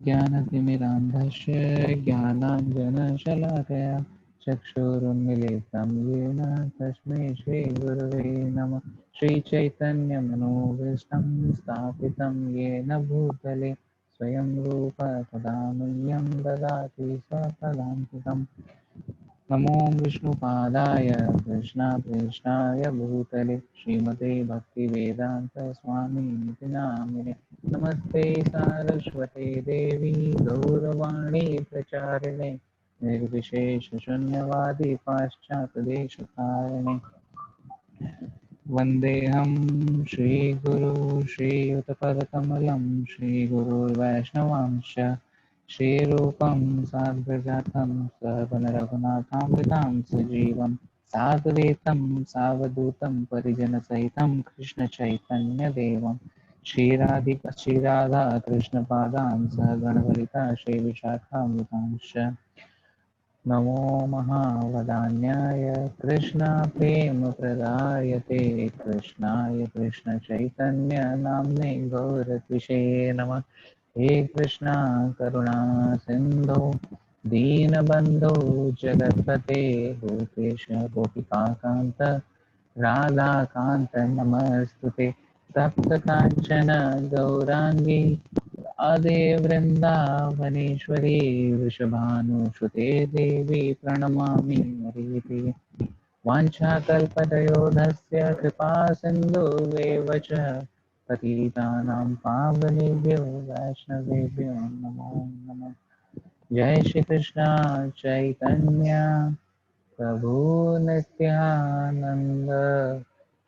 ज्ञानतिमिरान्धस्य ज्ञानाञ्जनशलाकया चक्षुरुन्मीलितं येन तस्मै श्रीगुरवे नमः। श्रीचैतन्यमनोभीष्टं स्थापितं येन भूतले स्वयं रूप तदा मह्यं ददाति स्वपदान्तिकम्। नमो विष्णुपादाय कृष्णप्रेष्ठाय भूतले श्रीमते भक्तिवेदान्त स्वामिनिति नामिने। नमस्ते सारस्वते देवी गौरवाणी प्रचारिणे निर्विशेषशून्यवादी पाश्चात्यदेशकारिणे। वन्देऽहं श्रीगुरो श्रीयुतपदकमलं श्रीगुरुर्वैष्णवांश्च श्रीरूपं साग्रजातं सवनरघुनाथामृतां सजीवं साद्वैतं सावधूतं परिजनसहितं कृष्णचैतन्यदेवं श्रीराधा कृष्णपादां सगणललिता श्रीविशाखामृतांश्च नमो महावदान्याय कृष्णप्रेमप्रदायते कृष्णाय कृष्णचैतन्य नाम्ने गौरत्विषे नमः। हे कृष्णा करुणा सिन्धो दीनबन्धो जगत्पते गोपेश गोपिकान्त राधाकान्त नमस्तुते। तप्तकाञ्चन गौराङ्गी राधे वृन्दावनेश्वरी वृषभानुसुते देवी प्रणमामि हरिप्रिये। वाञ्छाकल्पतयोधस्य कृपा सिन्धुवेव च पतितानां पावनेभ्यो वैष्णवेभ्यो नमो नमः। जय श्री कृष्ण चैतन्य प्रभु नित्यानंद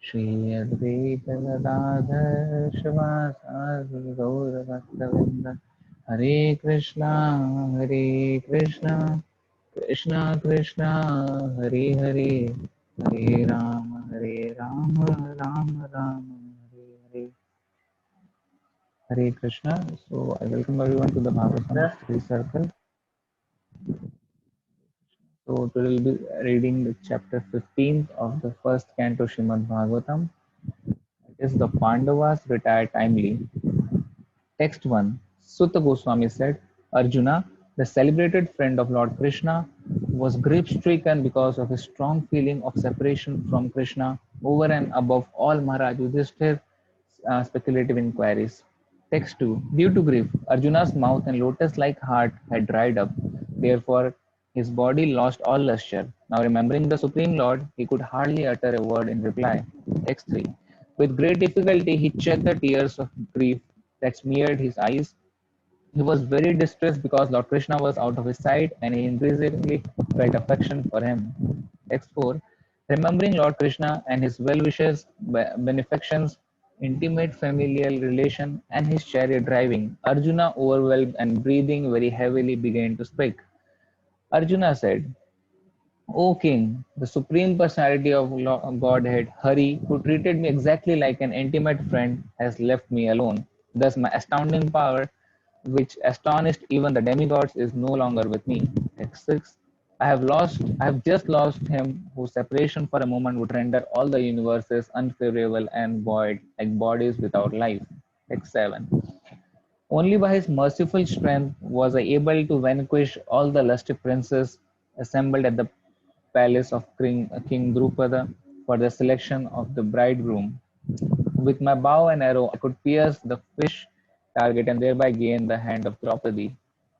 श्री अद्वैत गदाधर शिवासादि गौरभक्तवृंद। हरे कृष्णा कृष्णा कृष्णा हरे हरे, हरे Ram Ram Ram Hare Hare. Hare Krishna. So I welcome everyone to the Bhagavatam Free Circle. So today we'll be reading the chapter 15th of the first canto Srimad Bhagavatam. It is the Pandavas retire timely. Text 1. Sutta Goswami said, Arjuna, the celebrated friend of Lord Krishna, was grief-stricken because of his strong feeling of separation from Krishna over and above all Maharaj Yudhishthir's speculative inquiries. Text 2. Due to grief, Arjuna's mouth and lotus-like heart had dried up. Therefore, his body lost all luster. Now, remembering the Supreme Lord, he could hardly utter a word in reply. Text 3. With great difficulty, he checked the tears of grief that smeared his eyes. He was very distressed because Lord Krishna was out of his sight and he increasingly felt affection for him. Text 4. Remembering Lord Krishna and his well wishes, benefactions, intimate familial relation, and his chariot driving, Arjuna, overwhelmed and breathing very heavily, began to speak. Arjuna said, O king, the supreme personality of Godhead, Hari, who treated me exactly like an intimate friend, has left me alone. Thus, my astounding power, which astonished even the demigods, is no longer with me. Text 6. I have just lost him whose separation for a moment would render all the universes unfavorable and void, like bodies without life. Text 7. Only by his merciful strength was I able to vanquish all the lusty princes assembled at the palace of King Drupada for the selection of the bridegroom. With my bow and arrow, I could pierce the fish target and thereby gain the hand of Draupadi.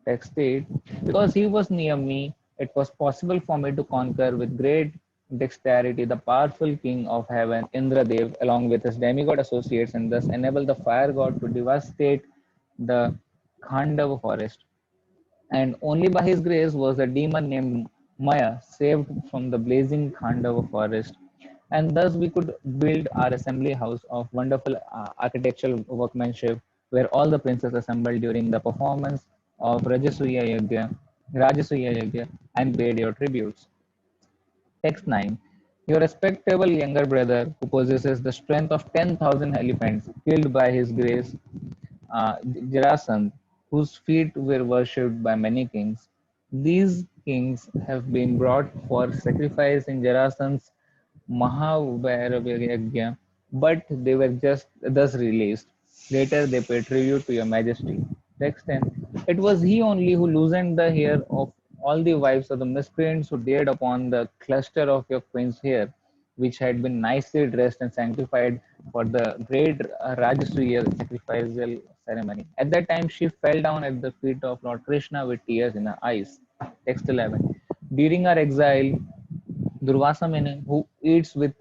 Text 8. Because he was near me, it was possible for me to conquer with great dexterity the powerful king of heaven, Indradev, along with his demigod associates, and thus enable the fire god to devastate the Khandava forest. And only by his grace was the demon named Maya saved from the blazing Khandava forest. And thus we could build our assembly house of wonderful architectural workmanship where all the princes assembled during the performance of Rajasuya Yagya and paid your tributes. Text 9. Your respectable younger brother, who possesses the strength of 10,000 elephants, killed by his grace Jarasandh, whose feet were worshipped by many kings. These kings have been brought for sacrifice in Jarasandh's Mahabharata, but they were just thus released. Later they paid tribute to your majesty. Text 10. It was he only who loosened the hair of all the wives of the miscreants who dared upon the cluster of your queen's hair, which had been nicely dressed and sanctified for the great Rajasuya sacrificial ceremony. At that time, she fell down at the feet of Lord Krishna with tears in her eyes. Text 11. During our exile, Durvasa Muni, who eats with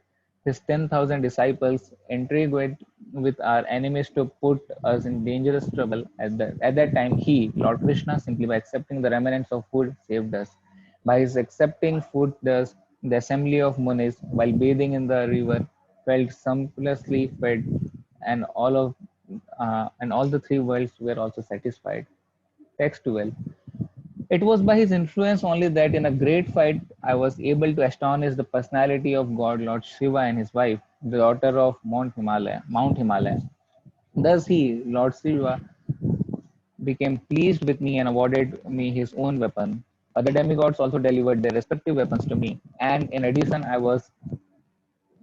his 10,000 disciples, intrigued with our enemies to put us in dangerous trouble. At that time, he, Lord Krishna, simply by accepting the remnants of food, saved us. By his accepting food, thus, the assembly of Munis, while bathing in the river, felt sumptuously fed, and all the three worlds were also satisfied. Text 12. It was by his influence only that in a great fight I was able to astonish the personality of God Lord Shiva and his wife, the daughter of Mount Himalaya. Thus he, Lord Shiva, became pleased with me and awarded me his own weapon. Other demigods also delivered their respective weapons to me, and in addition I was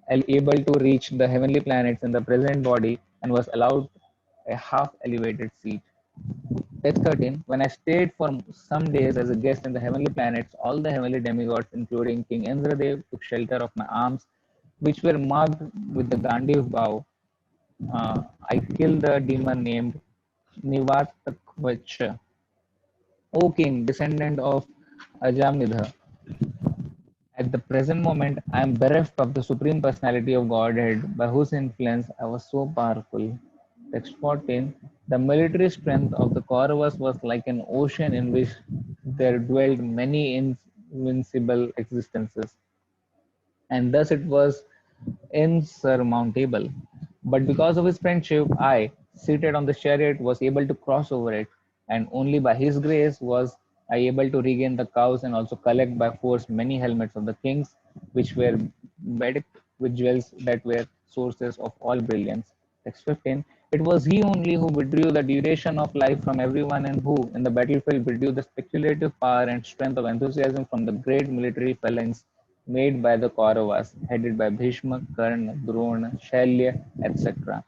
able to reach the heavenly planets in the present body and was allowed a half elevated seat. Text 13. When I stayed for some days as a guest in the heavenly planets, all the heavenly demigods, including King Indradev, took shelter of my arms, which were marked with the Gandiv bow. I killed the demon named Nivatakvacha. O king, descendant of Ajamnidha, at the present moment I am bereft of the supreme personality of Godhead, by whose influence I was so powerful. Text 14. The military strength of the Kauravas was like an ocean in which there dwelled many invincible existences, and thus it was insurmountable. But because of his friendship, I, seated on the chariot, was able to cross over it, and only by his grace was I able to regain the cows and also collect by force many helmets of the kings, which were bedecked with jewels that were sources of all brilliance. Text 15. It was he only who withdrew the duration of life from everyone and who, in the battlefield, withdrew the speculative power and strength of enthusiasm from the great military phalanx made by the Kauravas, headed by Bhishma, Karna, Drona, Shalya, etc.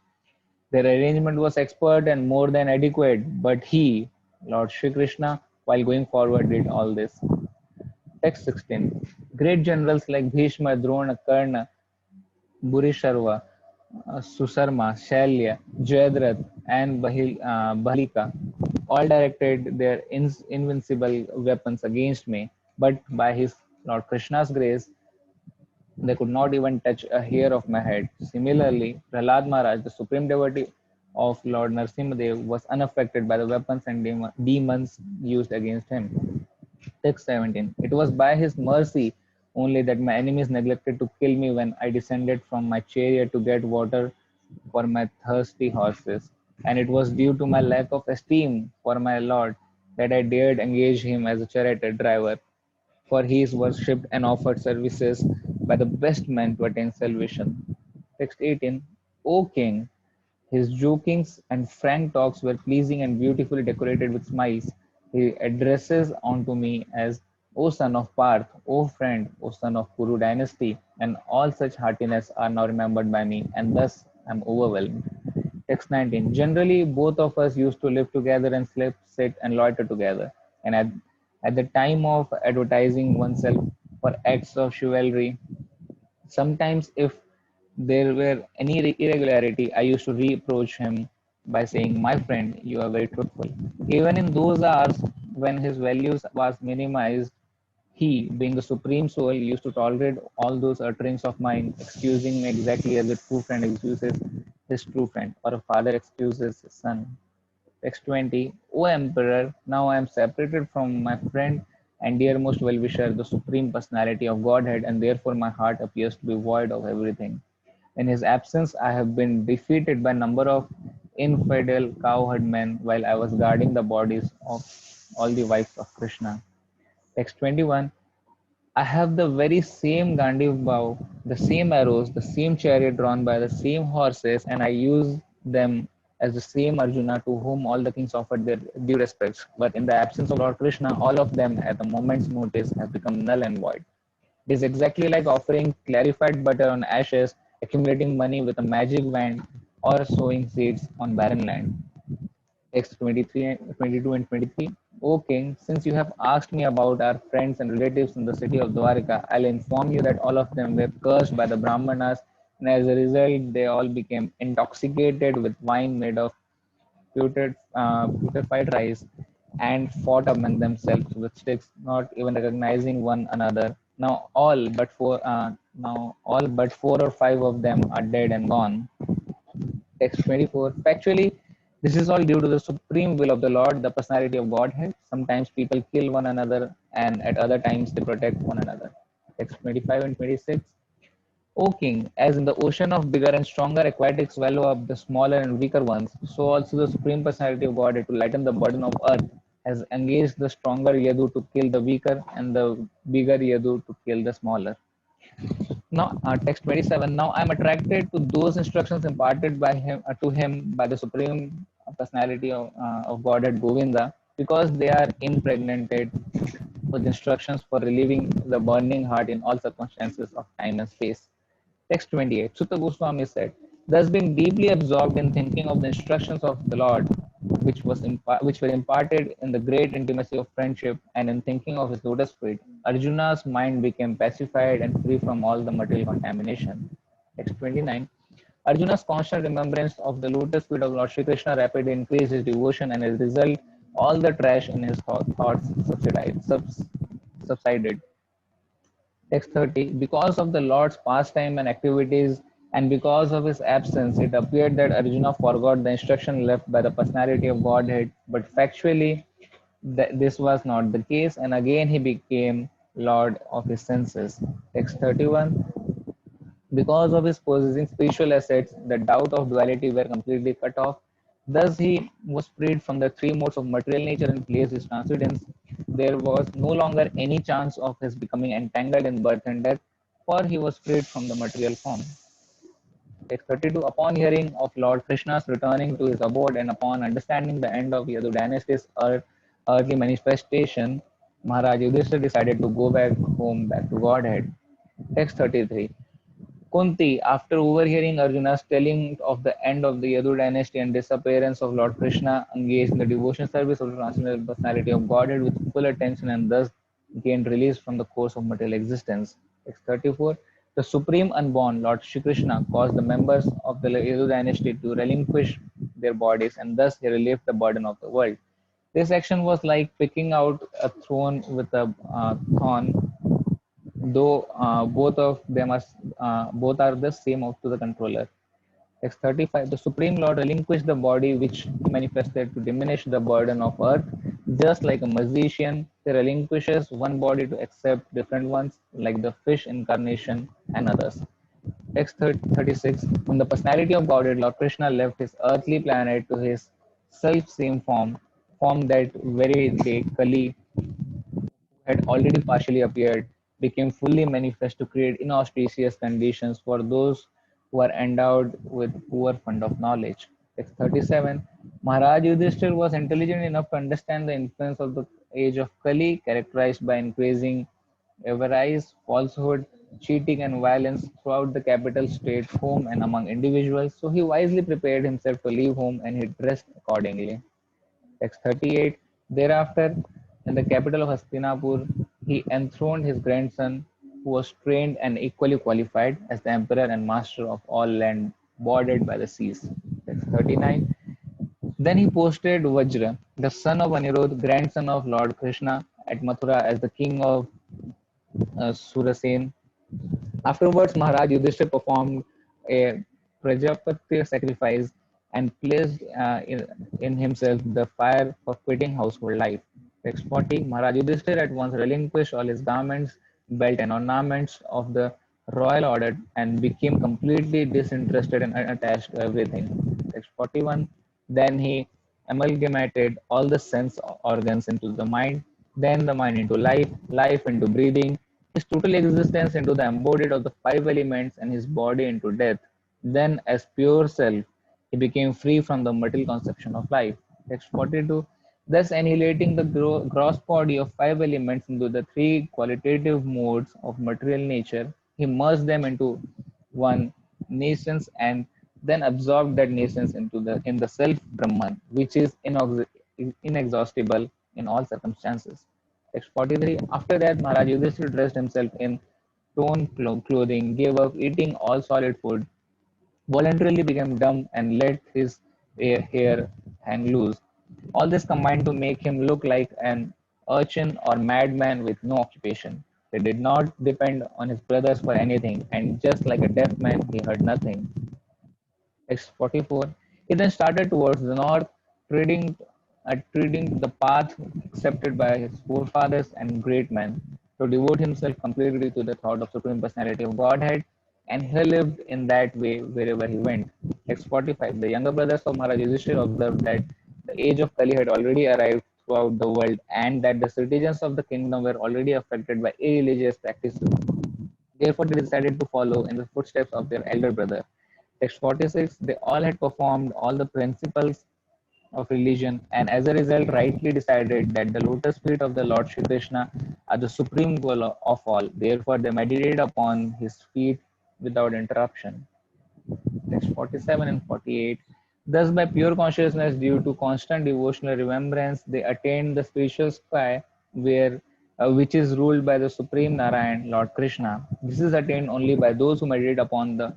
Their arrangement was expert and more than adequate, but he, Lord Shri Krishna, while going forward, did all this. Text 16. Great generals like Bhishma, Drona, Karna, Burisharva, Susarma, Shalya, Jayadratha, and Bahlika all directed their invincible weapons against me, but by his Lord Krishna's grace, they could not even touch a hair of my head. Similarly, Prahlad Maharaj, the supreme devotee of Lord Narsimhadev, was unaffected by the weapons and demons used against him. Text 17. It was by his mercy only that my enemies neglected to kill me when I descended from my chariot to get water for my thirsty horses. And it was due to my lack of esteem for my lord that I dared engage him as a chariot driver, for he is worshipped and offered services by the best men to attain salvation. Text 18. O king, his jokings and frank talks were pleasing and beautifully decorated with smiles. He addresses unto me as O son of Parth, O friend, O son of Kuru dynasty, and all such heartiness are now remembered by me, and thus I am overwhelmed. Text 19. Generally, both of us used to live together and sleep, sit, and loiter together. And at the time of advertising oneself for acts of chivalry, sometimes if there were any irregularity, I used to reproach him by saying, my friend, you are very truthful. Even in those hours when his values was minimized, he, being the supreme soul, used to tolerate all those utterings of mine, excusing me exactly as a true friend excuses his true friend, or a father excuses his son. Text 20. O Emperor, now I am separated from my friend and dearmost well wisher, the supreme personality of Godhead, and therefore my heart appears to be void of everything. In his absence, I have been defeated by a number of infidel cowherd men while I was guarding the bodies of all the wives of Krishna. Text 21. I have the very same Gandiv bow, the same arrows, the same chariot drawn by the same horses, and I use them as the same Arjuna to whom all the kings offered their due respects. But in the absence of Lord Krishna, all of them at a moment's notice have become null and void. It is exactly like offering clarified butter on ashes, accumulating money with a magic wand, or sowing seeds on barren land. Text 23, 22 and 23. O king, since you have asked me about our friends and relatives in the city of Dwarka, I'll inform you that all of them were cursed by the Brahmanas, and as a result, they all became intoxicated with wine made of putrefied rice and fought among themselves with sticks, not even recognizing one another. Now all but four or five of them are dead and gone. Text 24. Factually, this is all due to the supreme will of the Lord, the personality of Godhead. Sometimes people kill one another, and at other times they protect one another. Text 25 and 26. O king, as in the ocean of bigger and stronger aquatics swallow up the smaller and weaker ones, so also the supreme personality of Godhead to lighten the burden of earth has engaged the stronger Yadu to kill the weaker and the bigger Yadu to kill the smaller. Now, text 27. Now I am attracted to those instructions imparted by him to him by the supreme personality of Godhead Govinda, because they are impregnated with instructions for relieving the burning heart in all circumstances of time and space. Text 28. Sutta Goswami said, thus being deeply absorbed in thinking of the instructions of the Lord, which were imparted in the great intimacy of friendship, and in thinking of his lotus feet, Arjuna's mind became pacified and free from all the material contamination. Text 29. Arjuna's constant remembrance of the lotus feet of Lord Shri Krishna rapidly increased his devotion, and as a result, all the trash in his thoughts subsided. Text 30. Because of the Lord's pastime and activities, and because of his absence, it appeared that Arjuna forgot the instruction left by the personality of Godhead, but factually, this was not the case, and again he became Lord of his senses. Text 31. Because of his possessing spiritual assets, the doubt of duality were completely cut off. Thus, he was freed from the three modes of material nature and placed his transcendence. There was no longer any chance of his becoming entangled in birth and death, for he was freed from the material form. Text 32. Upon hearing of Lord Krishna's returning to his abode and upon understanding the end of Yadu dynasty's earthly manifestation, Maharaj Yudhishthira decided to go back home, back to Godhead. Text 33. Kunti, after overhearing Arjuna's telling of the end of the Yadu dynasty and disappearance of Lord Krishna, engaged in the devotion service of the transcendental personality of Godhead with full attention and thus gained release from the course of material existence. Text 34. The Supreme Unborn, Lord Shri Krishna, caused the members of the Yadu dynasty to relinquish their bodies, and thus he relieved the burden of the world. This action was like picking out a thorn with a thorn, though both are the same out to the controller. Text 35. The Supreme Lord relinquished the body which he manifested to diminish the burden of earth. Just like a magician, he relinquishes one body to accept different ones, like the fish incarnation and others. Text 36. When the personality of Godhead, Lord Krishna, left his earthly planet to his self same form that very day Kali had already partially appeared, became fully manifest to create inauspicious conditions for those who are endowed with poor fund of knowledge. Text 37. Maharaj Yudhishthir was intelligent enough to understand the influence of the age of Kali, characterized by increasing avarice, falsehood, cheating, and violence throughout the capital state, home, and among individuals. So he wisely prepared himself to leave home and he dressed accordingly. Text 38. Thereafter, in the capital of Hastinapur, he enthroned his grandson, who was trained and equally qualified as the emperor and master of all land bordered by the seas. Text 39. Then he posted Vajra, the son of Anirudh, grandson of Lord Krishna, at Mathura as the king of Surasen. Afterwards, Maharaj Yudhishthira performed a Prajapati sacrifice and placed in himself the fire for quitting household life. Text 40. Maharaj Yudhishthira at once relinquished all his garments, belt, and ornaments of the royal order and became completely disinterested and unattached to everything. Text 41. Then he amalgamated all the sense organs into the mind, then the mind into life, life into breathing, his total existence into the embodied of the five elements, and his body into death. Then, as pure self, he became free from the material conception of life. Text 42. Thus, annihilating the gross body of five elements into the three qualitative modes of material nature, he merged them into one, nations, and then absorbed that nations into the self Brahman, which is inexhaustible in all circumstances. Text 43. After that, Maharaj Yudhishthira dressed himself in torn clothing, gave up eating all solid food, voluntarily became dumb, and let his hair hang loose. All this combined to make him look like an urchin or madman with no occupation. He did not depend on his brothers for anything, and just like a deaf man, he heard nothing. Text 44. He then started towards the north, treading the path accepted by his forefathers and great men, to devote himself completely to the thought of Supreme Personality of Godhead, and he lived in that way wherever he went. Text 45. The younger brothers of Maharaj Yudhishthira observed that the age of Kali had already arrived throughout the world, and that the citizens of the kingdom were already affected by irreligious practices. Therefore, they decided to follow in the footsteps of their elder brother. Text 46. They all had performed all the principles of religion, and as a result, rightly decided that the lotus feet of the Lord Shri Krishna are the supreme goal of all. Therefore, they meditated upon his feet without interruption. Text 47 and 48. Thus, by pure consciousness, due to constant devotional remembrance, they attained the spiritual sky where which is ruled by the Supreme Narayan, Lord Krishna. This is attained only by those who meditate upon the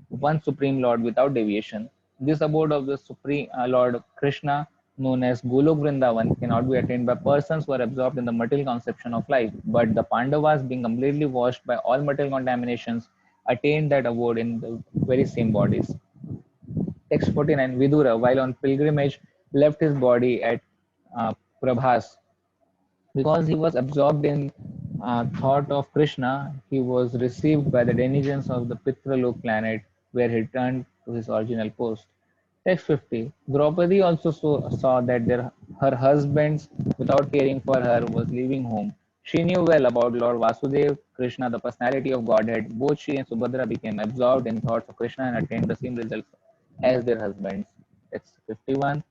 one Supreme Lord without deviation. This abode of the Supreme Lord Krishna, known as Golok Vrindavan, cannot be attained by persons who are absorbed in the material conception of life. But the Pandavas, being completely washed by all material contaminations, attained that abode in the very same bodies. Text 49. Vidura, while on pilgrimage, left his body at uh, Prabhas. Because he was absorbed in thought of Krishna, he was received by the denizens of the Pitralok planet, where he returned to his original post. Text 50. Draupadi also saw that her husband, without caring for her, was leaving home. She knew well about Lord Vasudev, Krishna, the personality of Godhead. Both she and Subhadra became absorbed in thoughts of Krishna and attained the same results as their husbands. Text 51.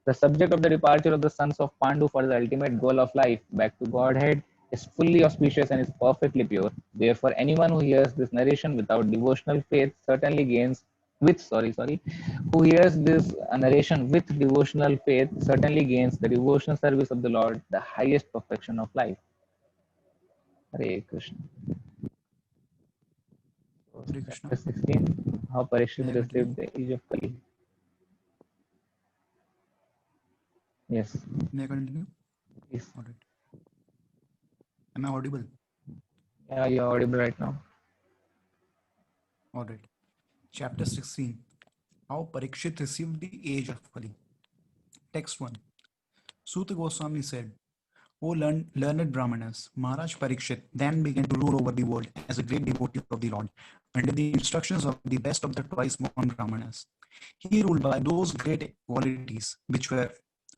The subject of the departure of the sons of Pandu for the ultimate goal of life, back to Godhead, is fully auspicious and is perfectly pure. Therefore, anyone who hears this narration without devotional faith certainly gains with sorry, who hears this narration with devotional faith certainly gains the devotional service of the Lord, the highest perfection of life. Hare Krishna. Hare Chapter Krishna. 16. How Parikshit May I continue? received the age of Kali. Yes, May I continue? please. All right. Am I audible? Yeah, you're audible right now. All right. Chapter 16. How Parikshit received the age of Kali. Text 1. Suta Goswami said, O learned Brahmanas, Maharaj Parikshit then began to rule over the world as a great devotee of the Lord, under the instructions of the best of the twice born Brahmanas. He ruled by those great qualities which were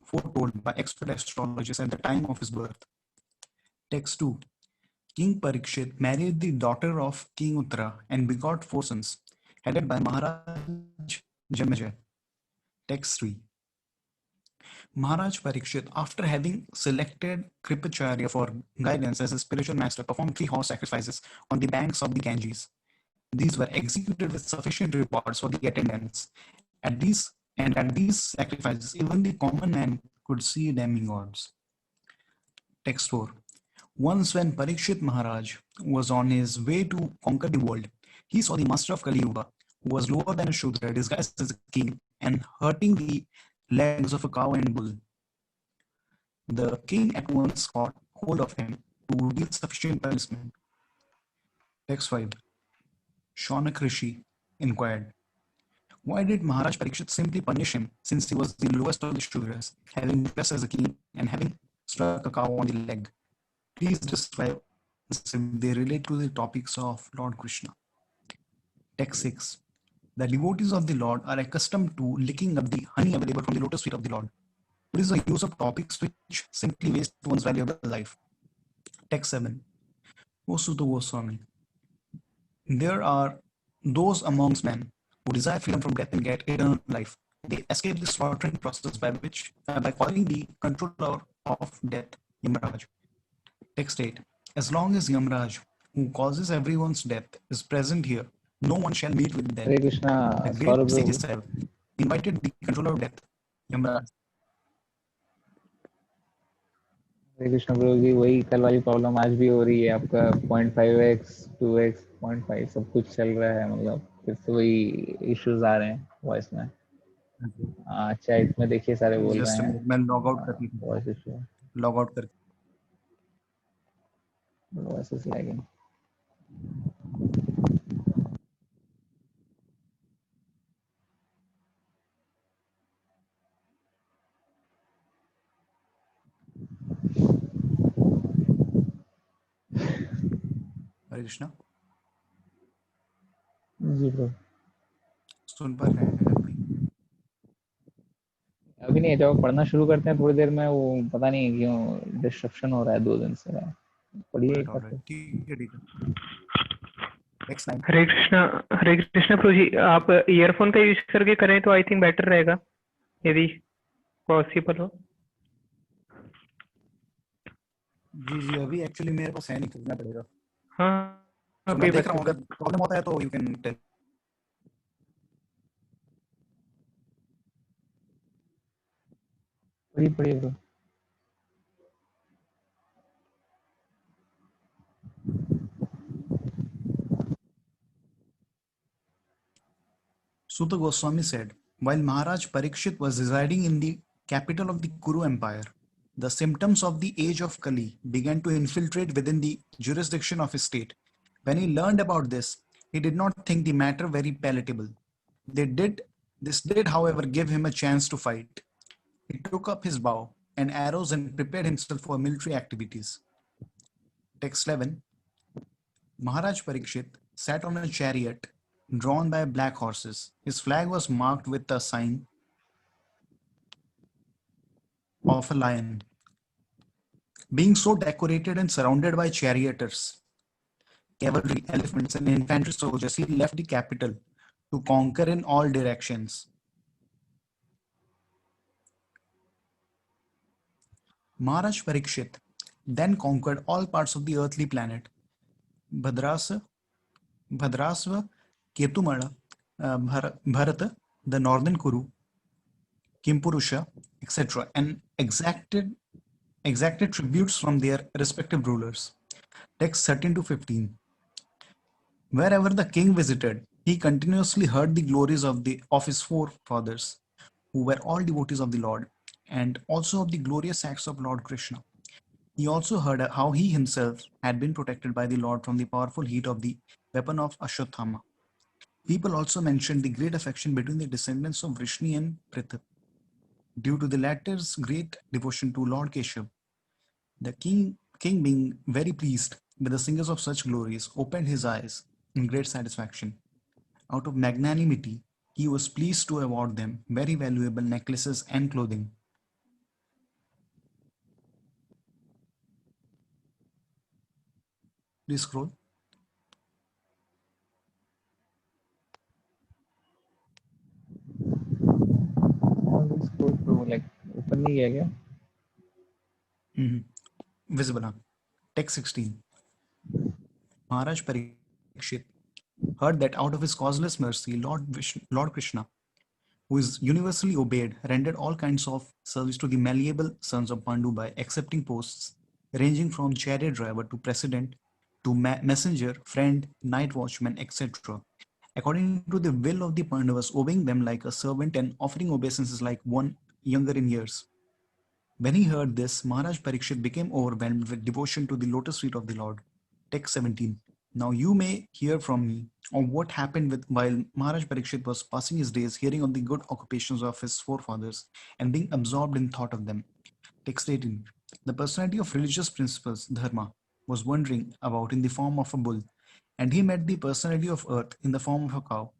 foretold by expert astrologers at the time of his birth. Text 2. King Parikshit married the daughter of King Uttara and begot four sons, headed by Maharaj Janmejay. Text 3. Maharaj Parikshit, after having selected Kripacharya for guidance as his spiritual master, performed 3 horse sacrifices on the banks of the Ganges. These were executed with sufficient rewards for the attendants. At these sacrifices, even the common man could see demigods. Text 4. Once, when Parikshit Maharaj was on his way to conquer the world, he saw the master of Kali Yuga, who was lower than a Shudra, disguised as a king, and hurting the legs of a cow and bull. The king at once caught hold of him to deal sufficient punishment. Text 5. Shaunak Rishi inquired, why did Maharaj Parikshit simply punish him, since he was the lowest of the Shudras, having dressed as a king and having struck a cow on the leg? Please describe if they relate to the topics of Lord Krishna. Text 6. The devotees of the Lord are accustomed to licking up the honey available from the lotus feet of the Lord. What is the use of topics which simply waste one's valuable life? Text 7. O Sutta Goswami, there are those amongst men who desire freedom from death and get eternal life. They escape the slaughtering process by following the controller of death, Yamaraj. Text 8. As long as Yamraj, who causes everyone's death, is present here, No one shall meet with them. Hare Krishna, The great Saurabh bro. sages have invited the controller of death, Yamraj. Hare Krishna bro ji, वही कल वाली problem आज भी हो रही है आपका। 0.5x 2x 0.5 सब कुछ चल रहा है, मतलब फिर से वही इश्यूज आ रहे हैं वॉइस में। चैट में देखिए सारे बोल रहे जस्ट हैं मैं लॉग आउट कर लेता हूँ, वॉइस इशू, लॉग आउट कर। Voice is lagging. Hare Krishna, ji bro. सुन पा रहे हैं अभी? अभी नहीं, जब पढ़ना शुरू करते हैं थोड़ी देर में वो पता नहीं क्यों डिस्ट्रक्शन हो रहा है 2 दिन से। पढ़िए एक बार ऑलराइट, फिर। ठीक है, ठीक है। Next time. हरे कृष्णा प्रभु जी, आप ईयरफोन का यूज करके करें तो आई थिंक बेटर रहेगा, यदि पॉसिबल हो। जी जी, अभी एक्चुअली मेरे पास है नहीं, खरीदना पड़ेगा। हाँ, तो अभी मैं देख रहा हूँ, बता। अगर प्रॉब्लम होता है तो यू कैन टेल। पढ़िए पढ़िए bro. Suta Goswami said, while Maharaj Parikshit was residing in the capital of the Kuru Empire, the symptoms of the age of Kali began to infiltrate within the jurisdiction of his state. When he learned about this, he did not think the matter very palatable. This did, however, give him a chance to fight. He took up his bow and arrows and prepared himself for military activities. Text 11. Maharaj Parikshit sat on a chariot drawn by black horses. His flag was marked with a sign of a lion. Being so decorated and surrounded by charioteers, cavalry, elephants, and infantry soldiers, he left the capital to conquer in all directions. Maharaj Parikshit then conquered all parts of the earthly planet Bhadrasa, Bhadrasva, Ketumala, Bharata, the northern Kuru, Kimpurusha, etc., and exacted tributes from their respective rulers. Text 13 to 15. Wherever the king visited, he continuously heard the glories of his forefathers, who were all devotees of the Lord, and also of the glorious acts of Lord Krishna. He also heard how he himself had been protected by the Lord from the powerful heat of the weapon of Ashwatthama. People also mentioned the great affection between the descendants of Vrishni and Pritha. Due to the latter's great devotion to Lord Keshav, the king, being very pleased with the singers of such glories, opened his eyes in great satisfaction. Out of magnanimity, he was pleased to award them very valuable necklaces and clothing. Please scroll. Like open नहीं किया क्या? Visible. Text 16. Maharaj Parikshit heard that out of his causeless mercy, Lord Krishna, who is universally obeyed, rendered all kinds of service to the malleable sons of Pandu by accepting posts ranging from chariot driver to president to messenger, friend, night watchman, etc. According to the will of the Pandavas, obeying them like a servant and offering obeisances like one younger in years. When he heard this, Maharaj Parikshit became overwhelmed with devotion to the lotus feet of the Lord. Text 17. Now you may hear from me on what happened while Maharaj Parikshit was passing his days hearing of the good occupations of his forefathers and being absorbed in thought of them. Text 18. The personality of religious principles, Dharma, was wandering about in the form of a bull, and he met the personality of earth in the form of a cow,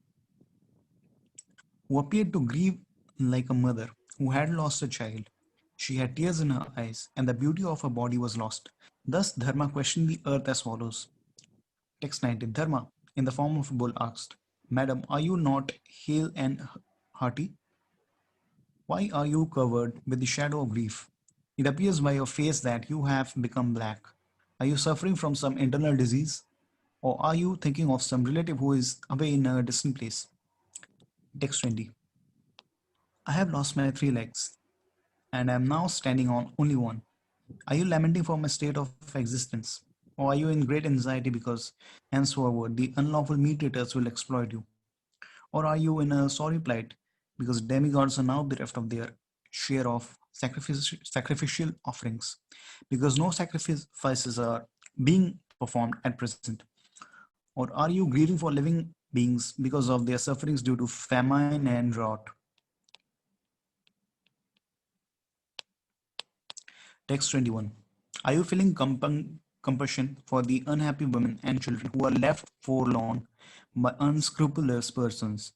who appeared to grieve like a mother who had lost a child. She had tears in her eyes, and the beauty of her body was lost. Thus, Dharma questioned the earth as follows. Text 19. Dharma, in the form of a bull, asked, Madam, are you not hale and hearty? Why are you covered with the shadow of grief? It appears by your face that you have become black. Are you suffering from some internal disease? Or are you thinking of some relative who is away in a distant place? Text 20. I have lost my three legs and am now standing on only one. Are you lamenting for my state of existence? Or are you in great anxiety because henceforward the unlawful meat eaters will exploit you? Or are you in a sorry plight because demigods are now bereft of their share of sacrificial offerings? Because no sacrifices are being performed at present? Or are you grieving for living beings because of their sufferings due to famine and drought? Text 21. Are you feeling compassion for the unhappy women and children who are left forlorn by unscrupulous persons?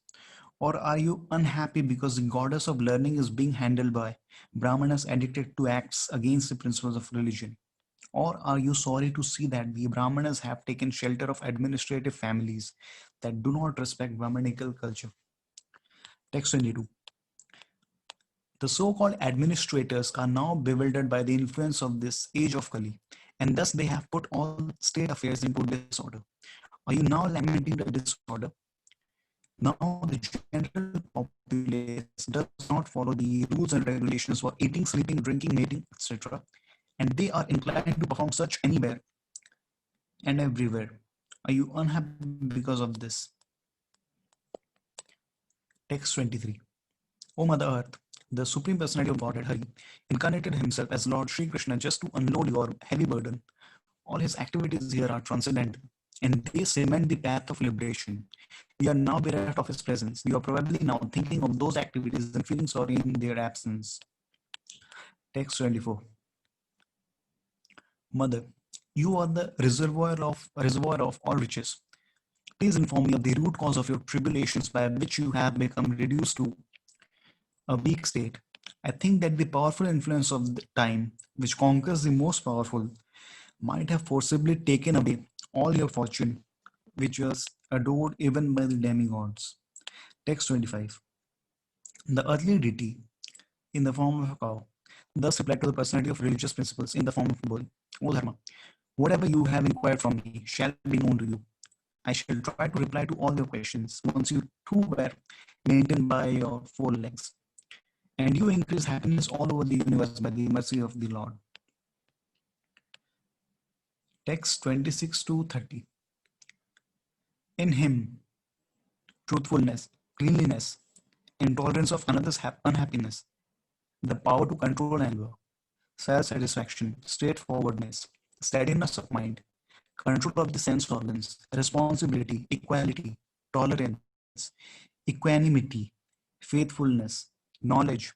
Or are you unhappy because the goddess of learning is being handled by Brahmanas addicted to acts against the principles of religion? Or are you sorry to see that the Brahmanas have taken shelter of administrative families that do not respect Brahmanical culture? Text 22. The so-called administrators are now bewildered by the influence of this age of Kali, and thus they have put all state affairs into disorder. Are you now lamenting the disorder? Now the general populace does not follow the rules and regulations for eating, sleeping, drinking, mating, etc. And they are inclined to perform such anywhere and everywhere. Are you unhappy because of this? Text 23. O Mother Earth, the Supreme Personality of Godhead Hari incarnated himself as Lord Sri Krishna just to unload your heavy burden. All his activities here are transcendental, and they cement the path of liberation. You are now bereft of his presence. You are probably now thinking of those activities and feeling sorry in their absence. Text 24. Mother, you are the reservoir of all riches. Please inform me of the root cause of your tribulations by which you have become reduced to a weak state. I think that the powerful influence of the time, which conquers the most powerful, might have forcibly taken away all your fortune, which was adored even by the demigods. Text 25. The earthly deity, in the form of a cow, thus replied to the personality of religious principles in the form of a bull. O Dharma, whatever you have inquired from me shall be known to you. I shall try to reply to all your questions once you too were maintained by your four legs, and you increase happiness all over the universe by the mercy of the Lord. Text 26 to 30. In him, truthfulness, cleanliness, intolerance of another's unhappiness, the power to control anger, self-satisfaction, straightforwardness, steadiness of mind, control of the sense organs, responsibility, equality, tolerance, equanimity, faithfulness, knowledge,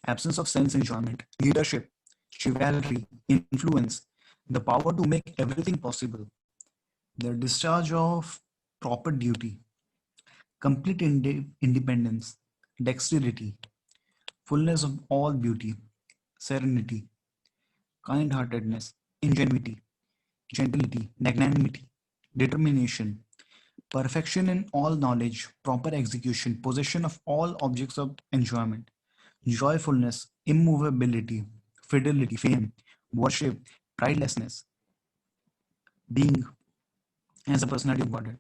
absence of sense enjoyment, leadership, chivalry, influence, the power to make everything possible, the discharge of proper duty, complete independence, dexterity, fullness of all beauty, serenity, kind-heartedness, ingenuity, gentility, magnanimity, determination, perfection in all knowledge, proper execution, possession of all objects of enjoyment, joyfulness, immovability, fidelity, fame, worship, pridelessness, being as a personality of Godhead,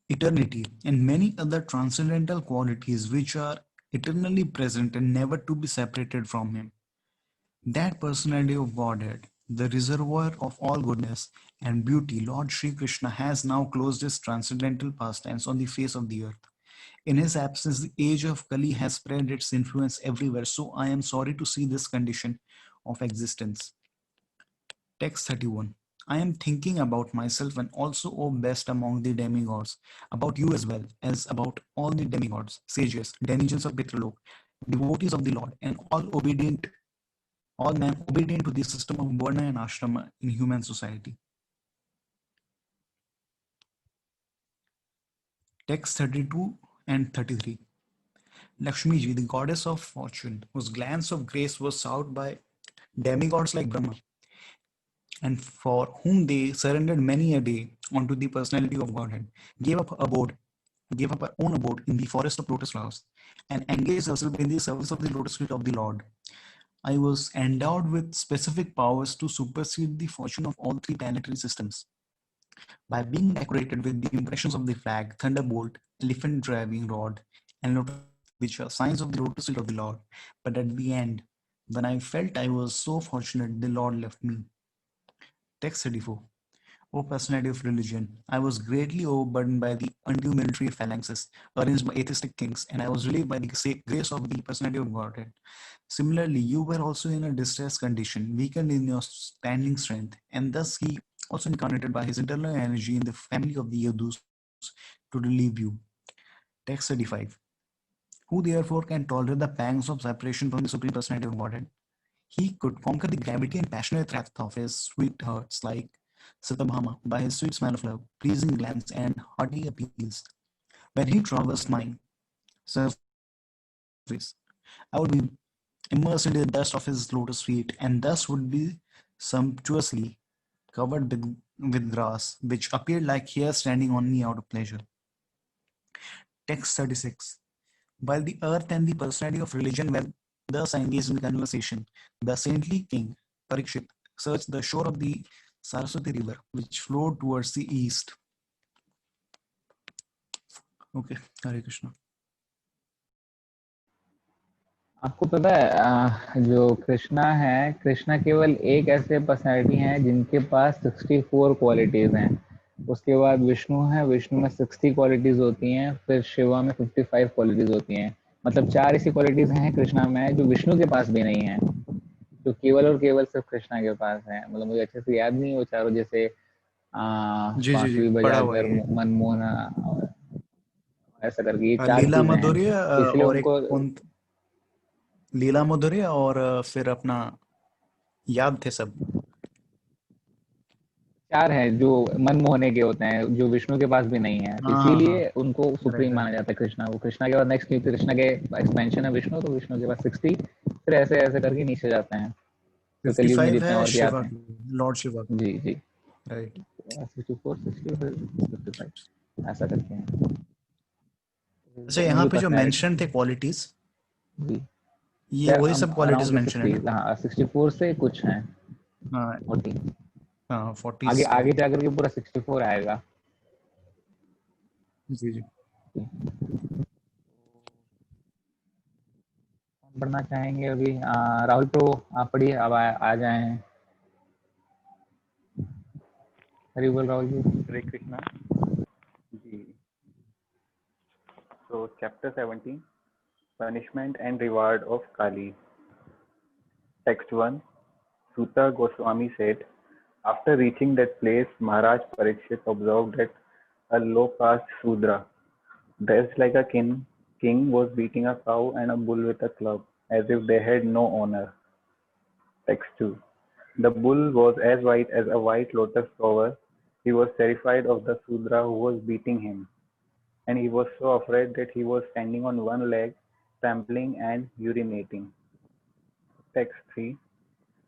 eternity, and many other transcendental qualities which are eternally present and never to be separated from Him. That personality of Godhead, the reservoir of all goodness and beauty, Lord Sri Krishna has now closed his transcendental pastimes on the face of the earth. In his absence, the age of Kali has spread its influence everywhere. So I am sorry to see this condition of existence. Text 31. I am thinking about myself and also, O best among the demigods, about you as well as about all the demigods, sages, denizens of Pitralok, devotees of the Lord, and all men obedient to the system of Varna and Ashrama in human society. Text 32 and 33. Lakshmi Ji, the goddess of fortune, whose glance of grace was sought by demigods like Brahma, and for whom they surrendered many a day onto the personality of Godhead, gave up her own abode in the forest of lotus flowers, and engaged herself in the service of the lotus feet of the Lord. I was endowed with specific powers to supersede the fortune of all three planetary systems. by being decorated with the impressions of the flag, thunderbolt, elephant driving rod, and lotus, which are signs of the lotus feet of the Lord. But at the end, when I felt I was so fortunate, the Lord left me. Text 34. O personality of religion, I was greatly overburdened by the undue military phalanxes arranged by atheistic kings, and I was relieved by the grace of the personality of Godhead. Similarly, you were also in a distressed condition, weakened in your standing strength, and thus he also incarnated by his internal energy in the family of the Yadus to relieve you. Text 35. Who therefore can tolerate the pangs of separation from the Supreme Personality of Godhead? He could conquer the gravity and passionate wrath of his sweethearts like Satyabhama by his sweet smile of love, pleasing glance, and hearty appeals. When he traversed my surface, I would be immersed into the dust of his lotus feet, and thus would be sumptuously covered with grass, which appeared like hair standing on me out of pleasure. Text 36. While the earth and the personality of religion were thus engaged in conversation, the saintly king, Parikshit, searched the shore of the Saraswati river, which flowed towards the east. Okay, Hare Krishna. आपको पता है जो कृष्णा है, कृष्णा केवल एक ऐसे personality हैं जिनके पास 64 क्वालिटीज हैं। उसके बाद विष्णु है, विष्णु में 60 क्वालिटीज होती हैं, फिर शिवा में 55 क्वालिटीज होती हैं। मतलब 4 ऐसी क्वालिटीज हैं कृष्णा में जो विष्णु के पास भी नहीं है, जो केवल और केवल सिर्फ कृष्णा के पास है। मतलब मुझे अच्छे से याद नहीं वो चारों, जैसे जी जी जी, बांसुरी पढ़ा हुआ बजाकर है। मनमोहना, ऐसा करके ये 4 लीला चीजें हैं, माधुर्य तो इसलिए और एक उनको कौन, लीला माधुर्य और फिर अपना याद थे सब। 4 हैं जो मनमोहने के होते हैं, जो विष्णु के पास भी नहीं है, तो हाँ हाँ हाँ, इसीलिए उनको राइट सुप्रीम माना राइट। जाता है कृष्णा। वो कृष्णा के बाद नेक्स्ट, क्योंकि कृष्णा के एक्सपेंशन है विष्णु, तो विष्णु के पास 60, फिर ऐसे ऐसे करके नीचे जाते हैं, फिर कलयुग में 55 जितने है और भी शिवा आते हैं। की, लॉर्ड शिवा की। जी जी, राइट। 64 60 फिर 55 ऐसा करके हैं। अच्छा, दोनों यहाँ की पे जो मेंशन पर्सनैलिटी थे क्वालिटीज, जी, ये वही सब क्वालिटीज अराउंड मेंशन है 60, ना? हाँ 64 से कुछ हैं, हाँ 40 हाँ, 40 आगे से। आगे जाकर के पूरा 64 आएगा। जी जी। पढ़ना चाहेंगे अभी? राहुल प्रो, आप पढ़िए, अब आ जाए हैं। हरी बोल राहुल जी। हरे कृष्णा जी। So chapter 17, punishment and reward of Kali. Text 1. Suta Goswami said, after reaching that place, Maharaj Parikshit observed that a low caste Sudra, dressed like a king was beating a cow and a bull with a club, as if they had no honor. Text 2. The bull was as white as a white lotus flower. He was terrified of the Sudra who was beating him, and he was so afraid that he was standing on one leg, trampling and urinating. Text 3.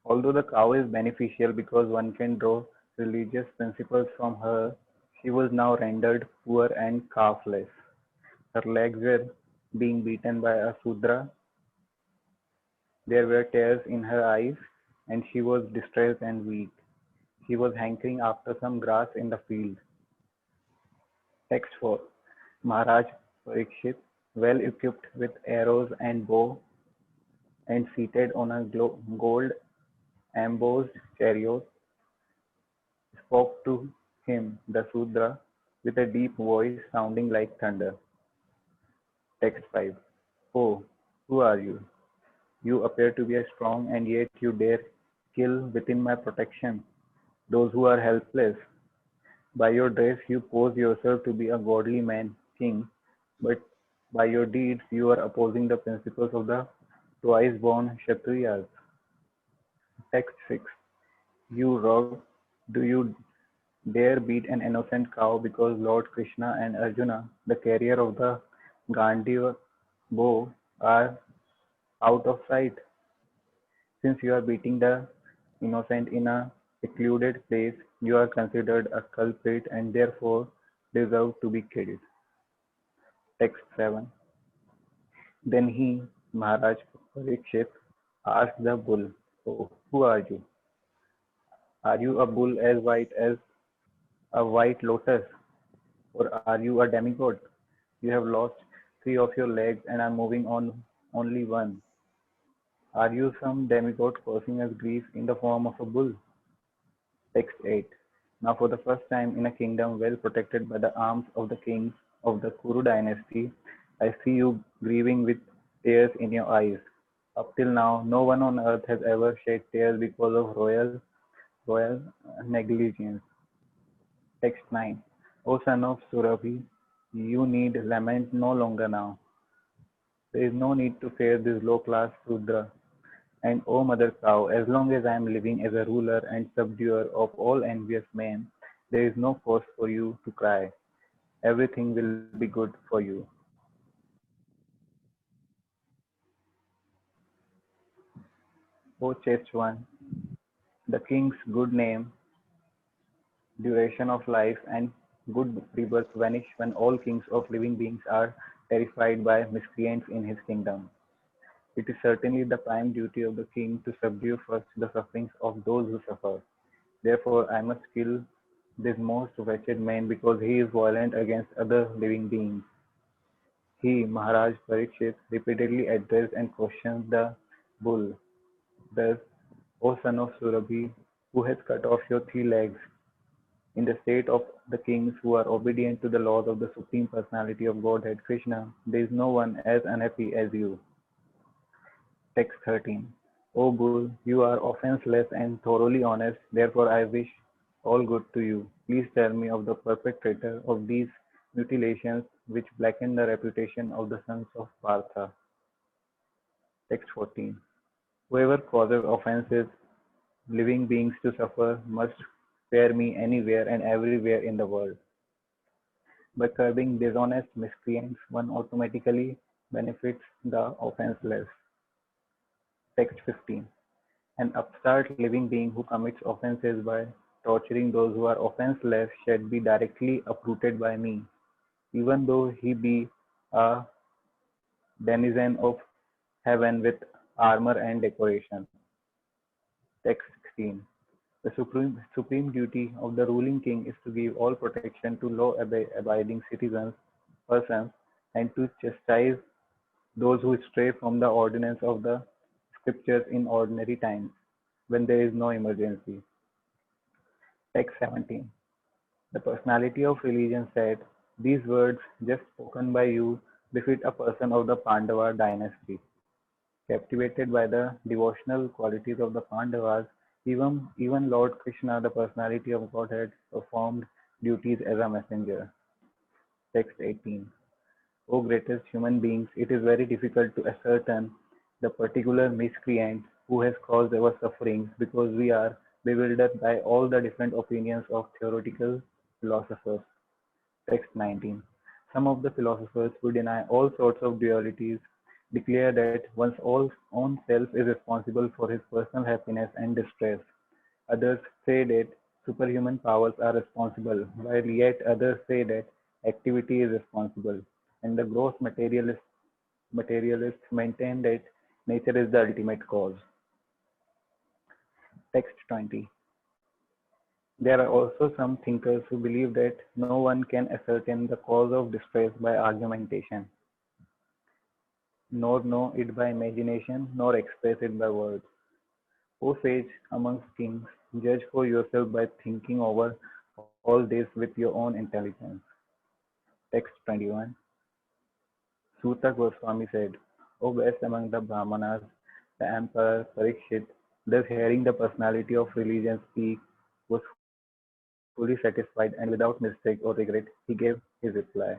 Although the cow is beneficial because one can draw religious principles from her, she was now rendered poor and calfless. Her legs were being beaten by a Sudra, there were tears in her eyes, and she was distressed and weak. She was hankering after some grass in the field. Text 4. Maharaj Parikshit, well equipped with arrows and bow, and seated on a gold embossed chariot, spoke to him, the Sudra, with a deep voice sounding like thunder. Text 5. Oh, who are you? You appear to be a strong, and yet you dare kill within my protection those who are helpless. By your dress, you pose yourself to be a godly man, king, but by your deeds, you are opposing the principles of the twice born Kshatriyas. Text 6. You rogue, do you dare beat an innocent cow because Lord Krishna and Arjuna, the carrier of the Gandiva bow, are out of sight? Since you are beating the innocent in a secluded place, you are considered a culprit and therefore deserve to be killed. Text 7. Then he, Maharaj Parikshit, asked the bull, oh, who are you? Are you a bull as white as a white lotus? Or are you a demigod? You have lost three of your legs and are moving on only one. Are you some demigod causing us grief in the form of a bull? Text 8. Now, for the first time in a kingdom well protected by the arms of the kings of the Kuru dynasty, I see you grieving with tears in your eyes. Up till now, no one on earth has ever shed tears because of royal negligence. Text 9. O son of Surabhi, you need lament no longer now. There is no need to fear this low class Sudra. And O mother cow, as long as I am living as a ruler and subduer of all envious men, there is no cause for you to cry. Everything will be good for you. O chaste one, the king's good name, duration of life, and good rebirth vanish when all kings of living beings are terrified by miscreants in his kingdom. It is certainly the prime duty of the king to subdue first the sufferings of those who suffer. Therefore, I must kill this most wretched man because he is violent against other living beings. He, Maharaj Parikshit, repeatedly addressed and questioned the bull. Thus, O son of Surabhi, who has cut off your three legs, in the state of the kings who are obedient to the laws of the Supreme Personality of Godhead Krishna, there is no one as unhappy as you. Text 13. O Bull, you are offenseless and thoroughly honest, therefore I wish all good to you. Please tell me of the perpetrator of these mutilations which blacken the reputation of the sons of Partha. Text 14. Whoever causes offenses, living beings to suffer, must fear me anywhere and everywhere in the world. By curbing dishonest miscreants, one automatically benefits the offenseless. Text 15. An upstart living being who commits offenses by torturing those who are offenseless shall be directly uprooted by me, even though he be a denizen of heaven with armor and decoration. Text 16. The supreme duty of the ruling king is to give all protection to law-abiding citizens, persons, and to chastise those who stray from the ordinance of the scriptures in ordinary times, when there is no emergency. Text 17. The personality of religion said, these words just spoken by you befit a person of the Pandava dynasty. Captivated by the devotional qualities of the Pandavas, even Lord Krishna, the personality of Godhead, performed duties as a messenger. Text 18. O greatest human beings, it is very difficult to ascertain the particular miscreant who has caused our sufferings because we are bewildered by all the different opinions of theoretical philosophers. Text 19. Some of the philosophers who deny all sorts of dualities declare that one's own self is responsible for his personal happiness and distress. Others say that superhuman powers are responsible, while yet others say that activity is responsible. And the gross materialists maintain that nature is the ultimate cause. Text 20. There are also some thinkers who believe that no one can ascertain the cause of distress by argumentation, nor know it by imagination, nor express it by words. O sage amongst kings, judge for yourself by thinking over all this with your own intelligence. Text 21. Suta Goswami said, O best among the Brahmanas, the emperor Parikshit, thus hearing the personality of religion speak, was fully satisfied and without mistake or regret, he gave his reply.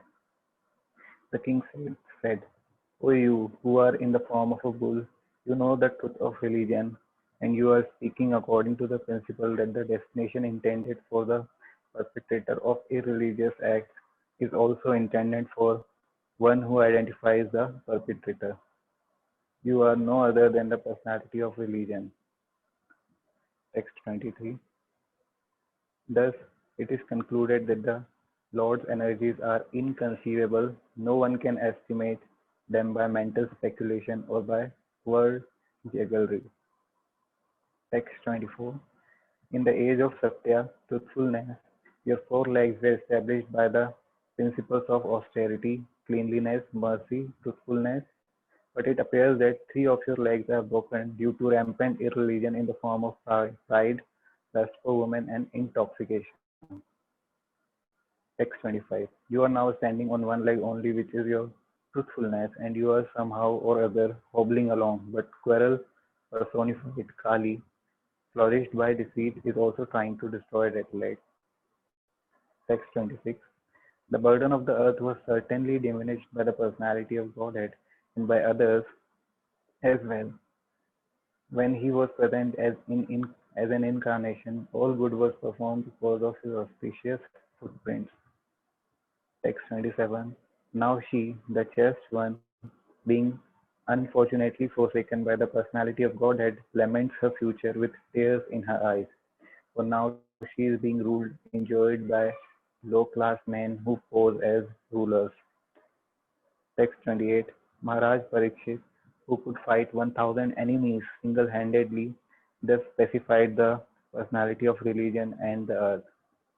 The king said, O you who are in the form of a bull, you know the truth of religion, and you are speaking according to the principle that the destination intended for the perpetrator of irreligious acts is also intended for one who identifies the perpetrator. You are no other than the personality of religion. Text 23. Thus, it is concluded that the Lord's energies are inconceivable. No one can estimate them by mental speculation or by word jugglery. Text 24. In the age of Satya, truthfulness, Your 4 legs were established by the principles of austerity, cleanliness, mercy, truthfulness, but it appears that 3 of your legs are broken due to rampant irreligion in the form of pride, lust for women, and intoxication. Text 25. You are now standing on one leg only, which is your truthfulness, and you are somehow or other hobbling along. But Quarrel, personified Kali, flourished by deceit, is also trying to destroy that leg. Text 26. The burden of the earth was certainly diminished by the personality of Godhead and by others as well. When he was present as an incarnation, all good was performed because of his auspicious footprints. Text 27. Now she, the chaste one, being unfortunately forsaken by the personality of Godhead, laments her future with tears in her eyes. For now she is being ruled, enjoyed by low-class men who pose as rulers. Text 28. Maharaj Parikshit, who could fight 1,000 enemies single-handedly, thus specified the personality of religion and the earth.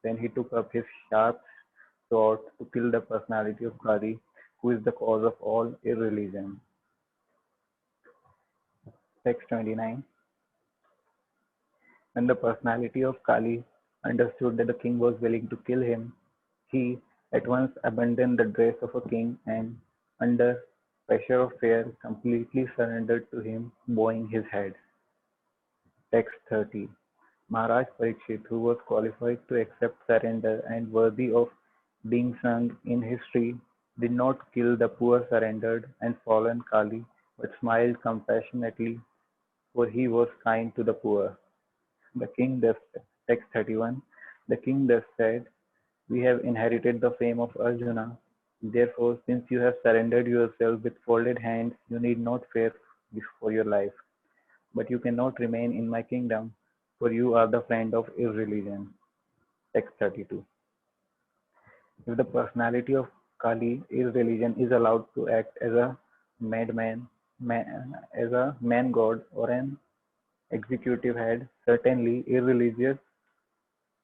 Then he took up his sharp sword to kill the personality of Kali, who is the cause of all irreligion. Text 29. When the personality of Kali understood that the king was willing to kill him, he at once abandoned the dress of a king and, under pressure of fear, completely surrendered to him, bowing his head. Text 30. Maharaj Parikshit, who was qualified to accept surrender and worthy of being sung in history, did not kill the poor surrendered and fallen Kali, but smiled compassionately, for he was kind to the poor. The king thus, text 31, the king thus said, we have inherited the fame of Arjuna. Therefore, since you have surrendered yourself with folded hands, you need not fear for your life. But you cannot remain in my kingdom, for you are the friend of irreligion. Text 32. If the personality of Kali, irreligion, is allowed to act as a madman, as a man god, or an executive head, certainly irreligious